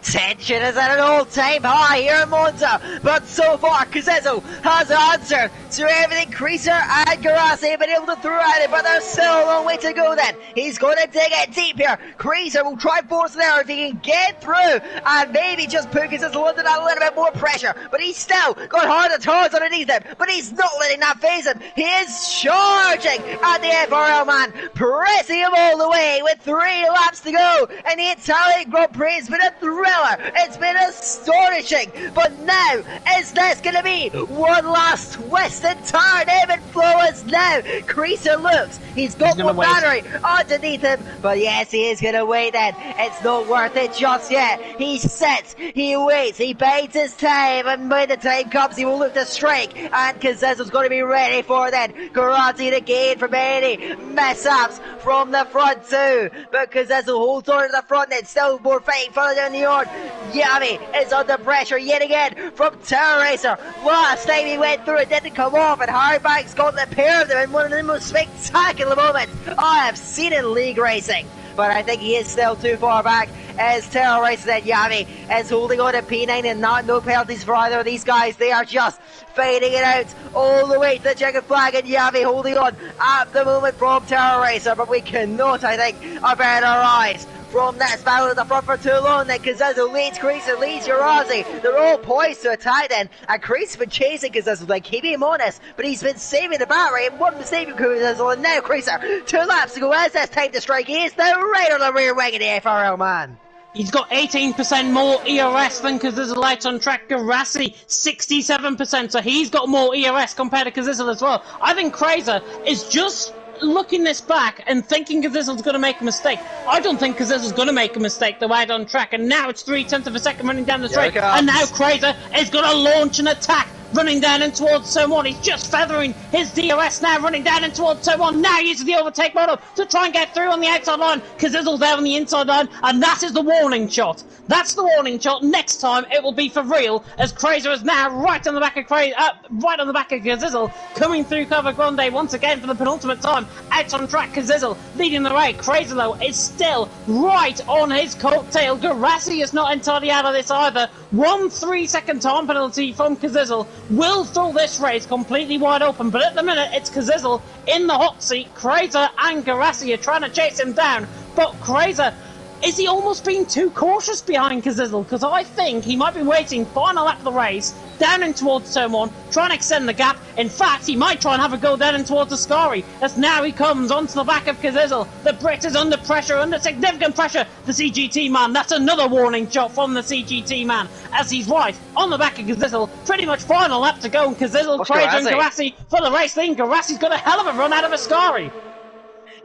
Tension is at an all-time high here in Monza, but so far Kazizel has answered to everything Creaser and Garassi have been able to throw at it, but there's still a long way to go then. He's going to dig it deep here. Creaser will try force it out if he can get through and maybe just put Kazizel under that little bit more pressure, but he's still got harder tires underneath him, but he's not letting that phase him. He is charging at the FRL man, pressing him all the way with 3 laps to go, and the Italian Grand Prix has been a thrill. It's been astonishing, but now is this going to be one last twist and turn? Evan Flores now. Creaser looks, he's got one battery underneath him, but yes, he is going to wait then. It's not worth it just yet. He sits, he waits, he bides his time, and when the time comes, he will look to strike, and Kazizel's going to be ready for then. Garassi to gain from any mess-ups from the front too, but Kazizel holds on to the front and still more fighting further down the yard. Yami is under pressure yet again from Terror Racer. Last time he went through, it didn't come off, and Hardback's got the pair of them in one of the most spectacular moments I have seen in league racing. But I think he is still too far back as Terror Racer and Yami is holding on to P9, and no penalties for either of these guys. They are just fading it out all the way to the checkered flag, and Yami holding on at the moment from Terror Racer. But we cannot, I think, avert our eyes from that battle at the front for too long. Then Kazizel leads Creaser, leads Urazi. They're all poised to attack then, and Creaser's been chasing Kazizel, like keeping him honest, but he's been saving the battery, and one mistake from Kazizel, and now Creaser, 2 laps to go as this time to strike. He is now right on the rear wing of the FRL man. He's got 18% more ERS than Kazizel out on track. Garassi, 67%, so he's got more ERS compared to Kazizel as well. I think Krazer is just looking this back and thinking Kazizel's going to make a mistake. I don't think Kazizel's going to make a mistake though out on track, and now it's 3/10 of a second running down the straight, and now Krazer is going to launch an attack running down in towards turn 1. He's just feathering his DRS now, running down in towards turn 1. Now uses the overtake motor to try and get through on the outside line. Kazizel's there on the inside line, and that is the warning shot. That's the warning shot. Next time it will be for real, as Krazer is now right on the back of right on the back of Kazizel, coming through Cover Grande once again for the penultimate time out on track. Kazizel leading the way. Krazer though is still right on his coattail. Garassi is not entirely out of this either. 1 3-second time penalty from Kazizel will throw this race completely wide open, but at the minute it's Kazizel in the hot seat. Krazer and Garassi are trying to chase him down, but Krazer, is he almost being too cautious behind Kazizel? Because I think he might be waiting final lap of the race, down in towards turn 1, trying to extend the gap. In fact, he might try and have a go down in towards the Ascari, as now he comes onto the back of Kazizel. The Brit is under pressure, under significant pressure. The CGT man, that's another warning shot from the CGT man, as he's right on the back of Kazizel. Pretty much final lap to go, and Kazizel, Krazer and Garassi for the race lead. Garassi's got a hell of a run out of Ascari.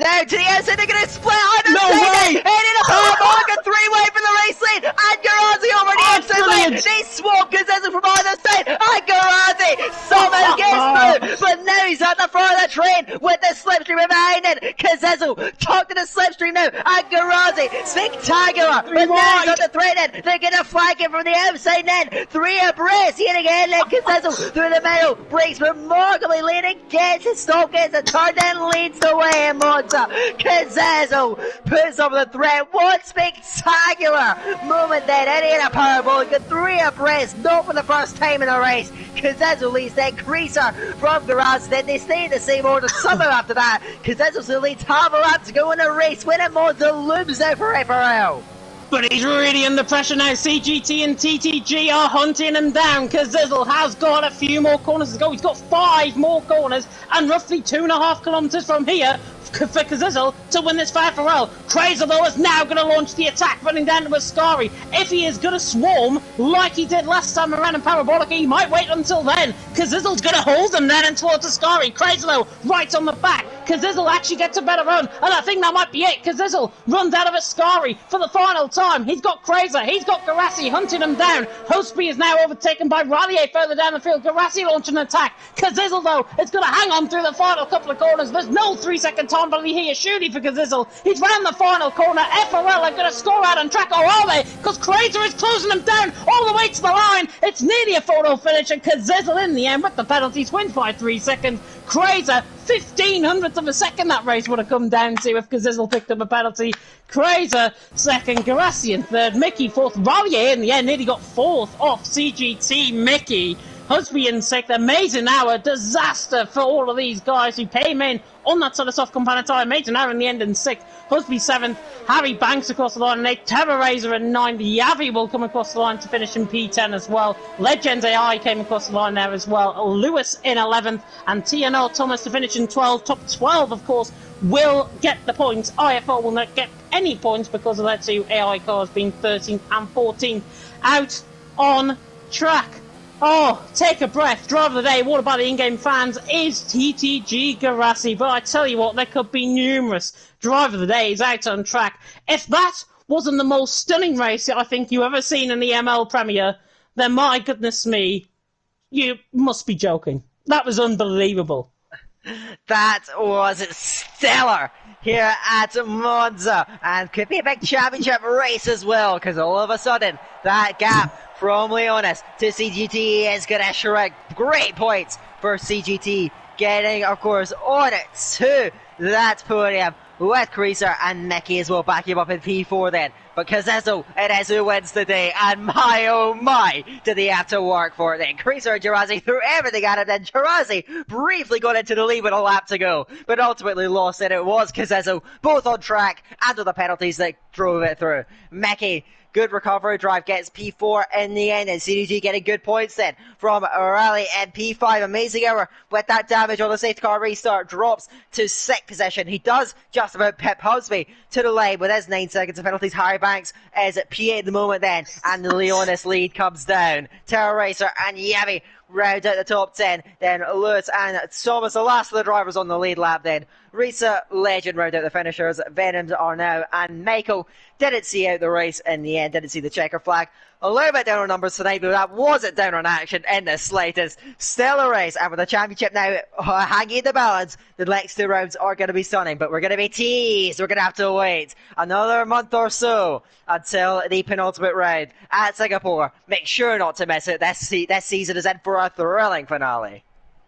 Now to the outside, they're going to split either No way! Heading up the mark, a 3-way for the race lead, and Garassi over the outside lane. They swap Kazizel from either side, and Garassi somehow gets through, but now he's at the front of the train with the slipstream behind it. Kazezo tucked to the slipstream now, and Garazi, spectacular, but now he's on the thread end. They're going to flank him from the outside then. 3 abreast yet again, let Kazezo through the middle, breaks remarkably late and gets his stop, gets a turn, then leads the way in Monza. Kazezo puts up the threat. What spectacular moment then, and in a powerball, got 3 abreast, not for the first time in a race. Kazezo leads, then Creaser from Garage, then they stay in the same order somehow after that. Kazezo still leads half a lap to go in the race, winning Monza, looms out for FRL. But he's really under pressure now. CGT and TTG are hunting him down. Kazizzle has got a few more corners to go. He's got 5 more corners and roughly 2.5 kilometres from here for Kazizzle to win this 5-4L. Crazer, though, is now going to launch the attack, running down to Ascari. If he is going to swarm like he did last time around in Parabolica, he might wait until then. Kazizzle's going to hold him then and towards Ascari. Crazer, though, right on the back. Kazizzle actually gets a better run, and I think that might be it. Kazizzle runs out of Ascari for the final time. He's got Crazer, he's got Garassi hunting him down. Hospi is now overtaken by Rallier further down the field. Garassi launching an attack. Kazizzle, though, is going to hang on through the final couple of corners. There's no 3-second time penalty here, shooting for Kazizzle. He's round the final corner. FRL are going to score out on track, or are they? Because Crazer is closing him down all the way to the line. It's nearly a photo finish, and Kazizzle in the end with the penalties wins by 3 seconds. Crazer, 1500th of a second that race would have come down to if Kazizzle picked up a penalty. Crazer second, Garassi in third, Mickey fourth. Rallier in the end nearly got 4th off CGT. Mickey, Husby in sixth. Amazing hour, disaster for all of these guys who came in on that sort of soft compound tire. Amazing hour in the end in 6th. Husby 7th, Harry Banks across the line in 8th, Terror Razor in 9th, Yavi will come across the line to finish in P10 as well. Legends AI came across the line there as well. Lewis in 11th, and TNL Thomas to finish in 12th. Top 12, of course, will get the points. IFO will not get any points because of their 2 AI cars being 13th and 14th out on track. Oh, take a breath. Driver of the day, what about the in-game fans, is TTG Garassi. But I tell you what, there could be numerous. Driver of the day is out on track. If that wasn't the most stunning race I think you ever seen in the ML Premier, then my goodness me, you must be joking. That was unbelievable. That was stellar here at Monza, and could be a big championship race as well, because all of a sudden that gap from Leonis to CGT is going to shrink. Great points for CGT, getting, of course, on it to that podium with Creaser and Mickey as well, back him up in P4 then. But Kazezo, it is who wins the day, and my oh my, did he have to work for it then. Creaser and Jirazi threw everything at it, then Jirazi briefly got into the lead with a lap to go, but ultimately lost it. It was Kazezo, both on track and with the penalties that drove it through. Mickey, good recovery drive, gets P4 in the end, and CDG getting good points then from Rally and P5. Amazing hour with that damage on the safety car restart, drops to 6th position. He does just about pip Husby to the line with his 9 seconds of penalties. Harry Banks is at P8 at the moment then, and the Leonis lead comes down. Terror Racer and Yavi round out the top 10, then Lewis and Thomas, the last of the drivers on the lead lap then. Risa, Legend round out the finishers, Venoms are now, and Michael didn't see out the race in the end, didn't see the checker flag. A little bit down on numbers tonight, but that wasn't down on action in the slightest. Stellar race, and with the championship now hanging in the balance, the next 2 rounds are going to be stunning, but we're going to be teased. We're going to have to wait another month or so until the penultimate round at Singapore. Make sure not to miss it. This season is in for a thrilling finale.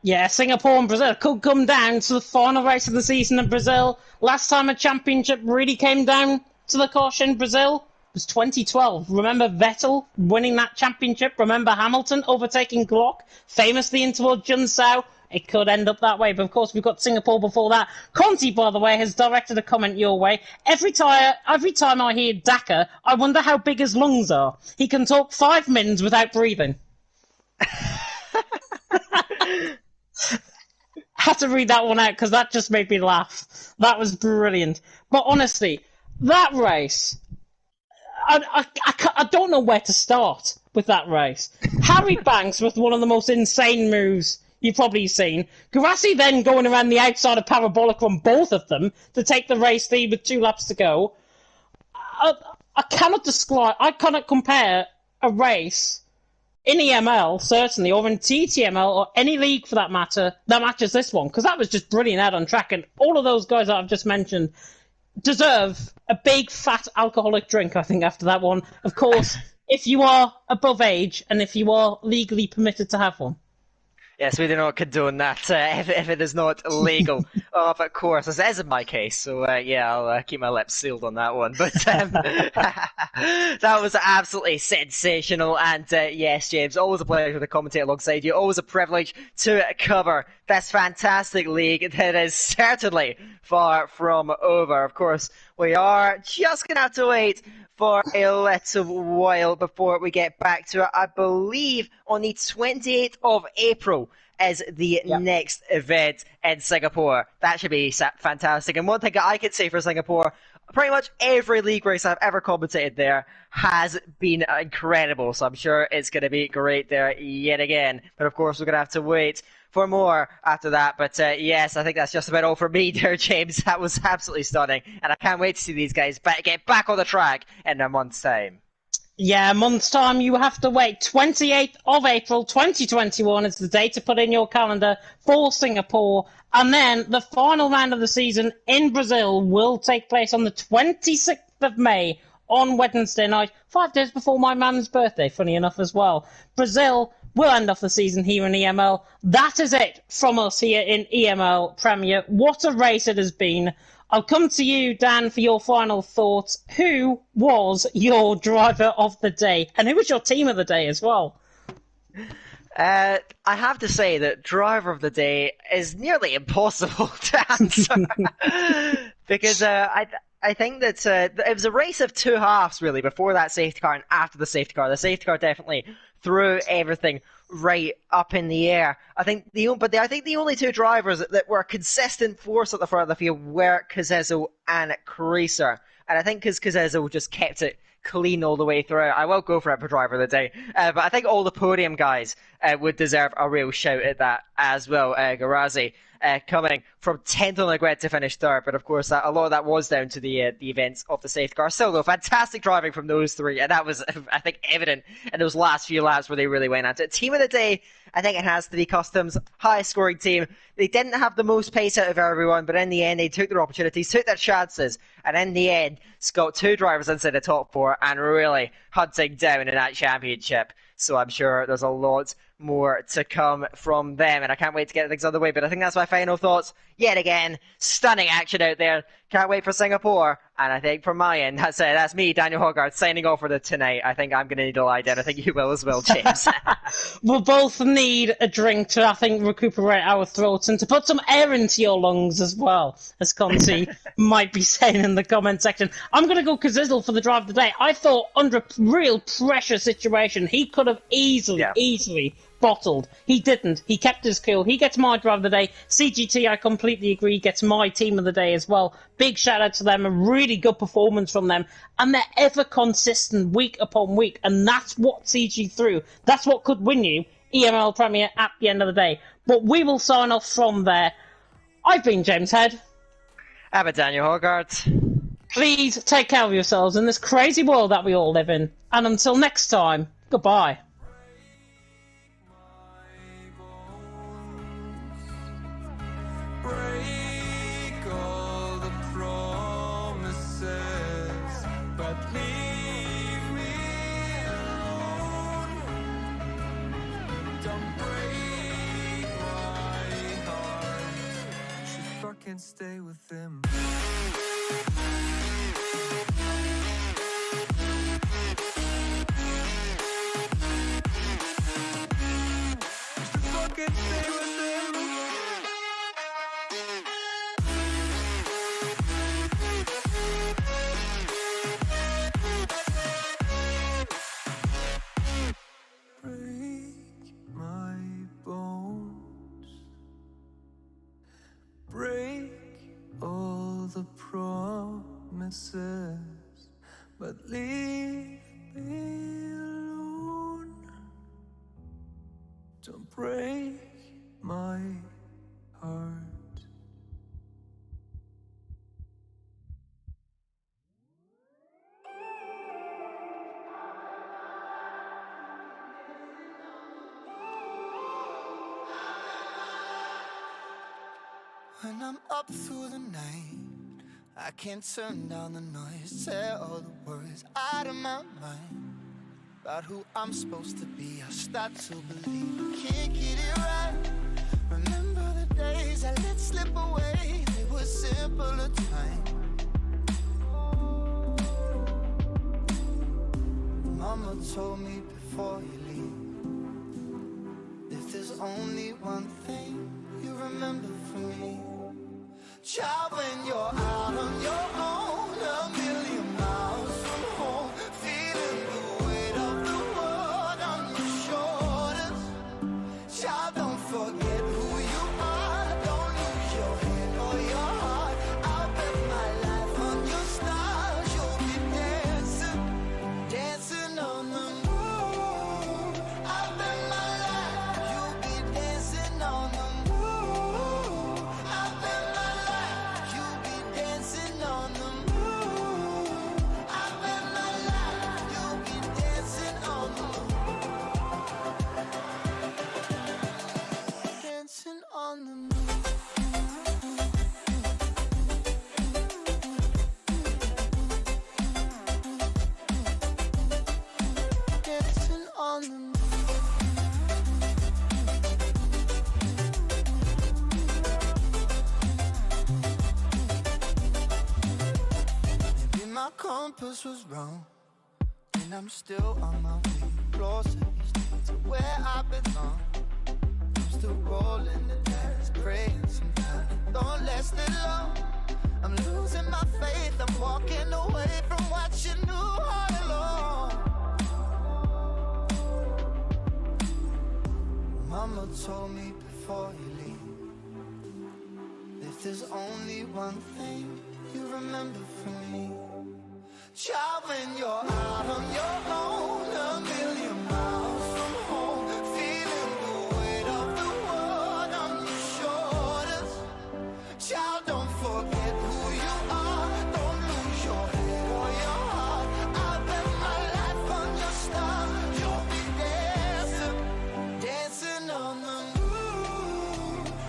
Yeah, Singapore and Brazil could come down to the final race of the season in Brazil. Last time a championship really came down to the caution in Brazil was 2012. Remember Vettel winning that championship? Remember Hamilton overtaking Glock famously in towards Junsao? It could end up that way, but of course we've got Singapore before that. Conti, by the way, has directed a comment your way. Every time I hear Dakar, I wonder how big his lungs are. He can talk 5 minutes without breathing. Had to read that one out because that just made me laugh. That was brilliant. But honestly, that race, I don't know where to start with that race. Harry Banks with one of the most insane moves you've probably seen. Garassi then going around the outside of Parabolic on both of them to take the race lead with 2 laps to go. I cannot compare a race in EML, certainly, or in TTML, or any league for that matter, that matches this one, because that was just brilliant out on track, and all of those guys that I've just mentioned deserve a big, fat alcoholic drink, I think, after that one. Of course, if you are above age, and if you are legally permitted to have one. Yes, we do not condone that if it is not legal, of course, as is in my case. So yeah, I'll keep my lips sealed on that one. But that was absolutely sensational. And yes, James, always a pleasure to commentate alongside you. Always a privilege to cover this fantastic league that is certainly far from over. Of course, we are just going to have to wait for a little while before we get back to it. I believe on the 28th of April is the next event in Singapore. That should be fantastic. And one thing I could say for Singapore, pretty much every league race I've ever commentated there has been incredible. So I'm sure it's going to be great there yet again. But of course, we're going to have to wait for more after that. But yes, I think that's just about all for me there, James. That was absolutely stunning. And I can't wait to see these guys get back on the track in a month's time. Yeah, a month's time, you have to wait. 28th of April 2021 is the date to put in your calendar for Singapore. And then the final round of the season in Brazil will take place on the 26th of May on Wednesday night, 5 days before my man's birthday, funny enough as well. Brazil will end off the season here in EML. That is it from us here in EML Premier. What a race it has been. I'll come to you, Dan, for your final thoughts. Who was your driver of the day? And who was your team of the day as well? I have to say that driver of the day is nearly impossible to answer. Because I think that it was a race of two halves, really, before that safety car and after the safety car. The safety car definitely threw everything right up in the air. I think the only two drivers that were a consistent force at the front of the field were Kazezo and Creaser. And I think because Kazezo just kept it clean all the way through. I will go for it for driver of the day. But I think all the podium guys would deserve a real shout at that as well. Garazi coming from 10th on the grid to finish third. But of course, a lot of that was down to the events of the safety car. Still, though, fantastic driving from those three. And that was, I think, evident in those last few laps where they really went at it. Team of the day, I think it has to be Customs, highest scoring team. They didn't have the most pace out of everyone, but in the end, they took their opportunities, took their chances, and in the end, got two drivers inside the top four and really hunting down in that championship. So I'm sure there's a lot more to come from them, and I can't wait to get things underway. But I think that's my final thoughts. Yet again, stunning action out there. Can't wait for Singapore. And I think from my end, that's me, Daniel Hogarth, signing off for tonight. I think I'm going to need to lie down. I think you will as well, James. We'll both need a drink to, I think, recuperate our throats and to put some air into your lungs as well, as Conti might be saying in the comment section. I'm going to go Kazizzle for the drive of the day. I thought under a real pressure situation, he could have easily bottled. He didn't. He kept his cool. He gets my drive of the day. CGT, I completely agree, gets my team of the day as well. Big shout out to them. A really good performance from them. And they're ever consistent week upon week. And that's what sees you through. That's what could win you EML Premier at the end of the day. But we will sign off from there. I've been James Head. I'm Daniel Hogarth. Please take care of yourselves in this crazy world that we all live in. And until next time, goodbye. Can stay with him. Fucking stay with him. Break my bones. Break all the promises, but leave me alone. Don't break my heart. When I'm up through the night, I can't turn down the noise, say all the words out of my mind about who I'm supposed to be. I start to believe I can't get it right. Remember the days I let slip away, they were simpler times. Mama told me before you leave, if there's only one thing you remember from me, child, when you're out on your own, a million miles from home, feeling the weight of the world on your shoulders. Child, don't forget who you are, don't lose your head or your heart. I'll bet my life on your stars, you'll be dancing, dancing on the moon. I'll bet my life, you'll be dancing on the moon. I'll bet my life, you'll be dancing on the moon. I bet my life, you'll be dancing on the moon. Dancing on the moon. Dancing on the moon. Maybe my compass was wrong, and I'm still on my way closer each day to where I belong. I'm still rolling the dice, praying sometimes don't last it long. I'm losing my faith, I'm walking away from what you knew all along. Mama told me before you leave, if there's only one thing you remember from me, child, when you're out on your own, a million miles from home, feeling the weight of the world on your shoulders. Child, don't forget who you are, don't lose your head or your heart. I'll bet my life on your star, you'll be dancing, dancing on the moon.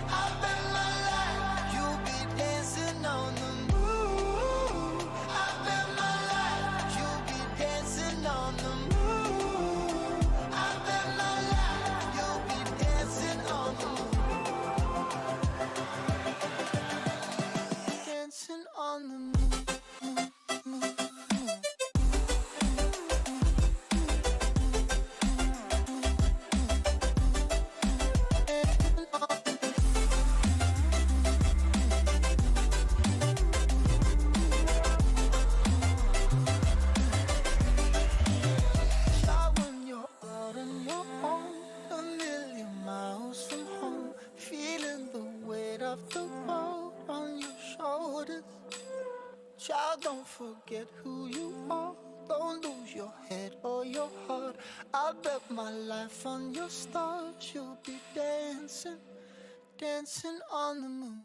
I'll bet my life, you'll be dancing on the moon. I'll bet my life, you'll be dancing on the moon. I'll bet my life, you'll be dancing on the moon. Dancing on the moon. Child, when you're out on your own, a million miles from home, feeling the weight of the world on your shoulders. Child, don't forget who you are, don't lose your head or your heart. I'll bet my life on your stars, you'll be dancing, dancing on the moon.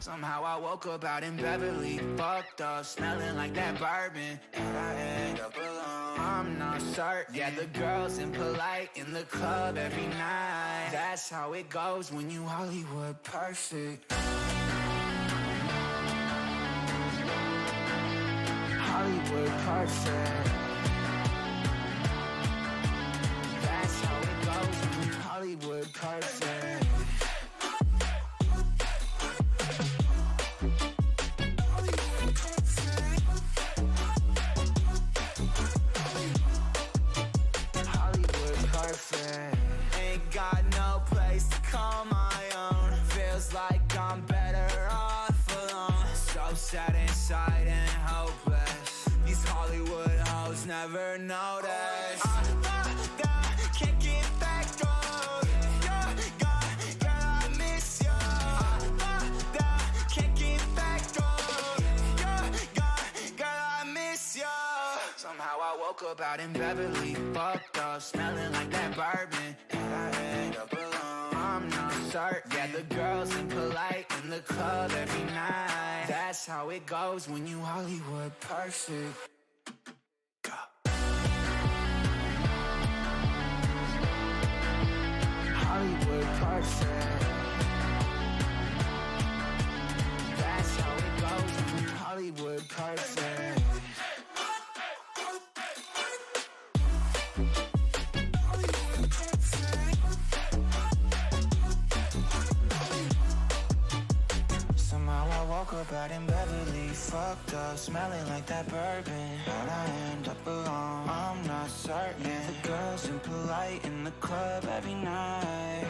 Somehow I woke up out in Beverly, fucked up, smelling like that bourbon. And I end up alone, I'm not certain. Yeah, the girls impolite in the club every night. That's how it goes when you Hollywood perfect. Hollywood perfect. That's how it goes when you Hollywood perfect. Ain't got no place to call my own. Feels like I'm better off alone. So sad inside and hopeless. These Hollywood hoes never notice. Can't get back on. Girl, I miss you. Can't get back on. Girl, I miss you. Somehow I woke up out in Beverly, fucked up, smelling like that bourbon. And I end up alone, I'm not certain. Yeah, the girls impolite in the club every night. That's how it goes when you Hollywood perfect. Somehow I woke up out in Beverly, fucked up, smelling like that bourbon. How'd I end up alone? I'm not certain. The girls impolite in the club every night.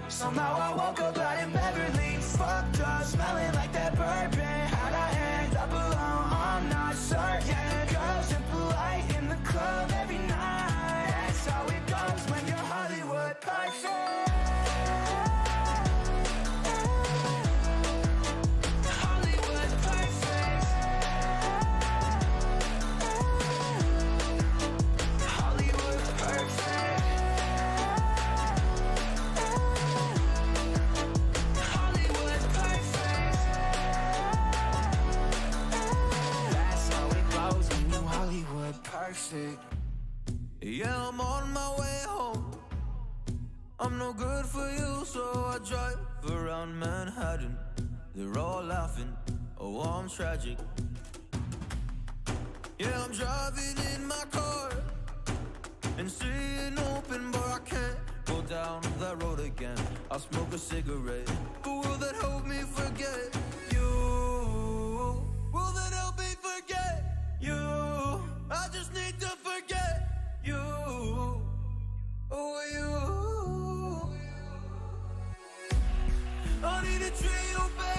Somehow I woke up out in Beverly, fucked up, smelling like that bourbon. How'd I end up alone? I'm not certain. Girls impolite in the club every night. That's how it goes when you're Hollywood perfect. Yeah, I'm on my way home. I'm no good for you, so I drive around Manhattan. They're all laughing, oh, I'm tragic. Yeah, I'm driving in my car and seeing open bar. I can't go down that road again. I'll smoke a cigarette, but will that help me forget you? Will that help me forget you? I just need to forget you. Oh, you. I need to treat you better.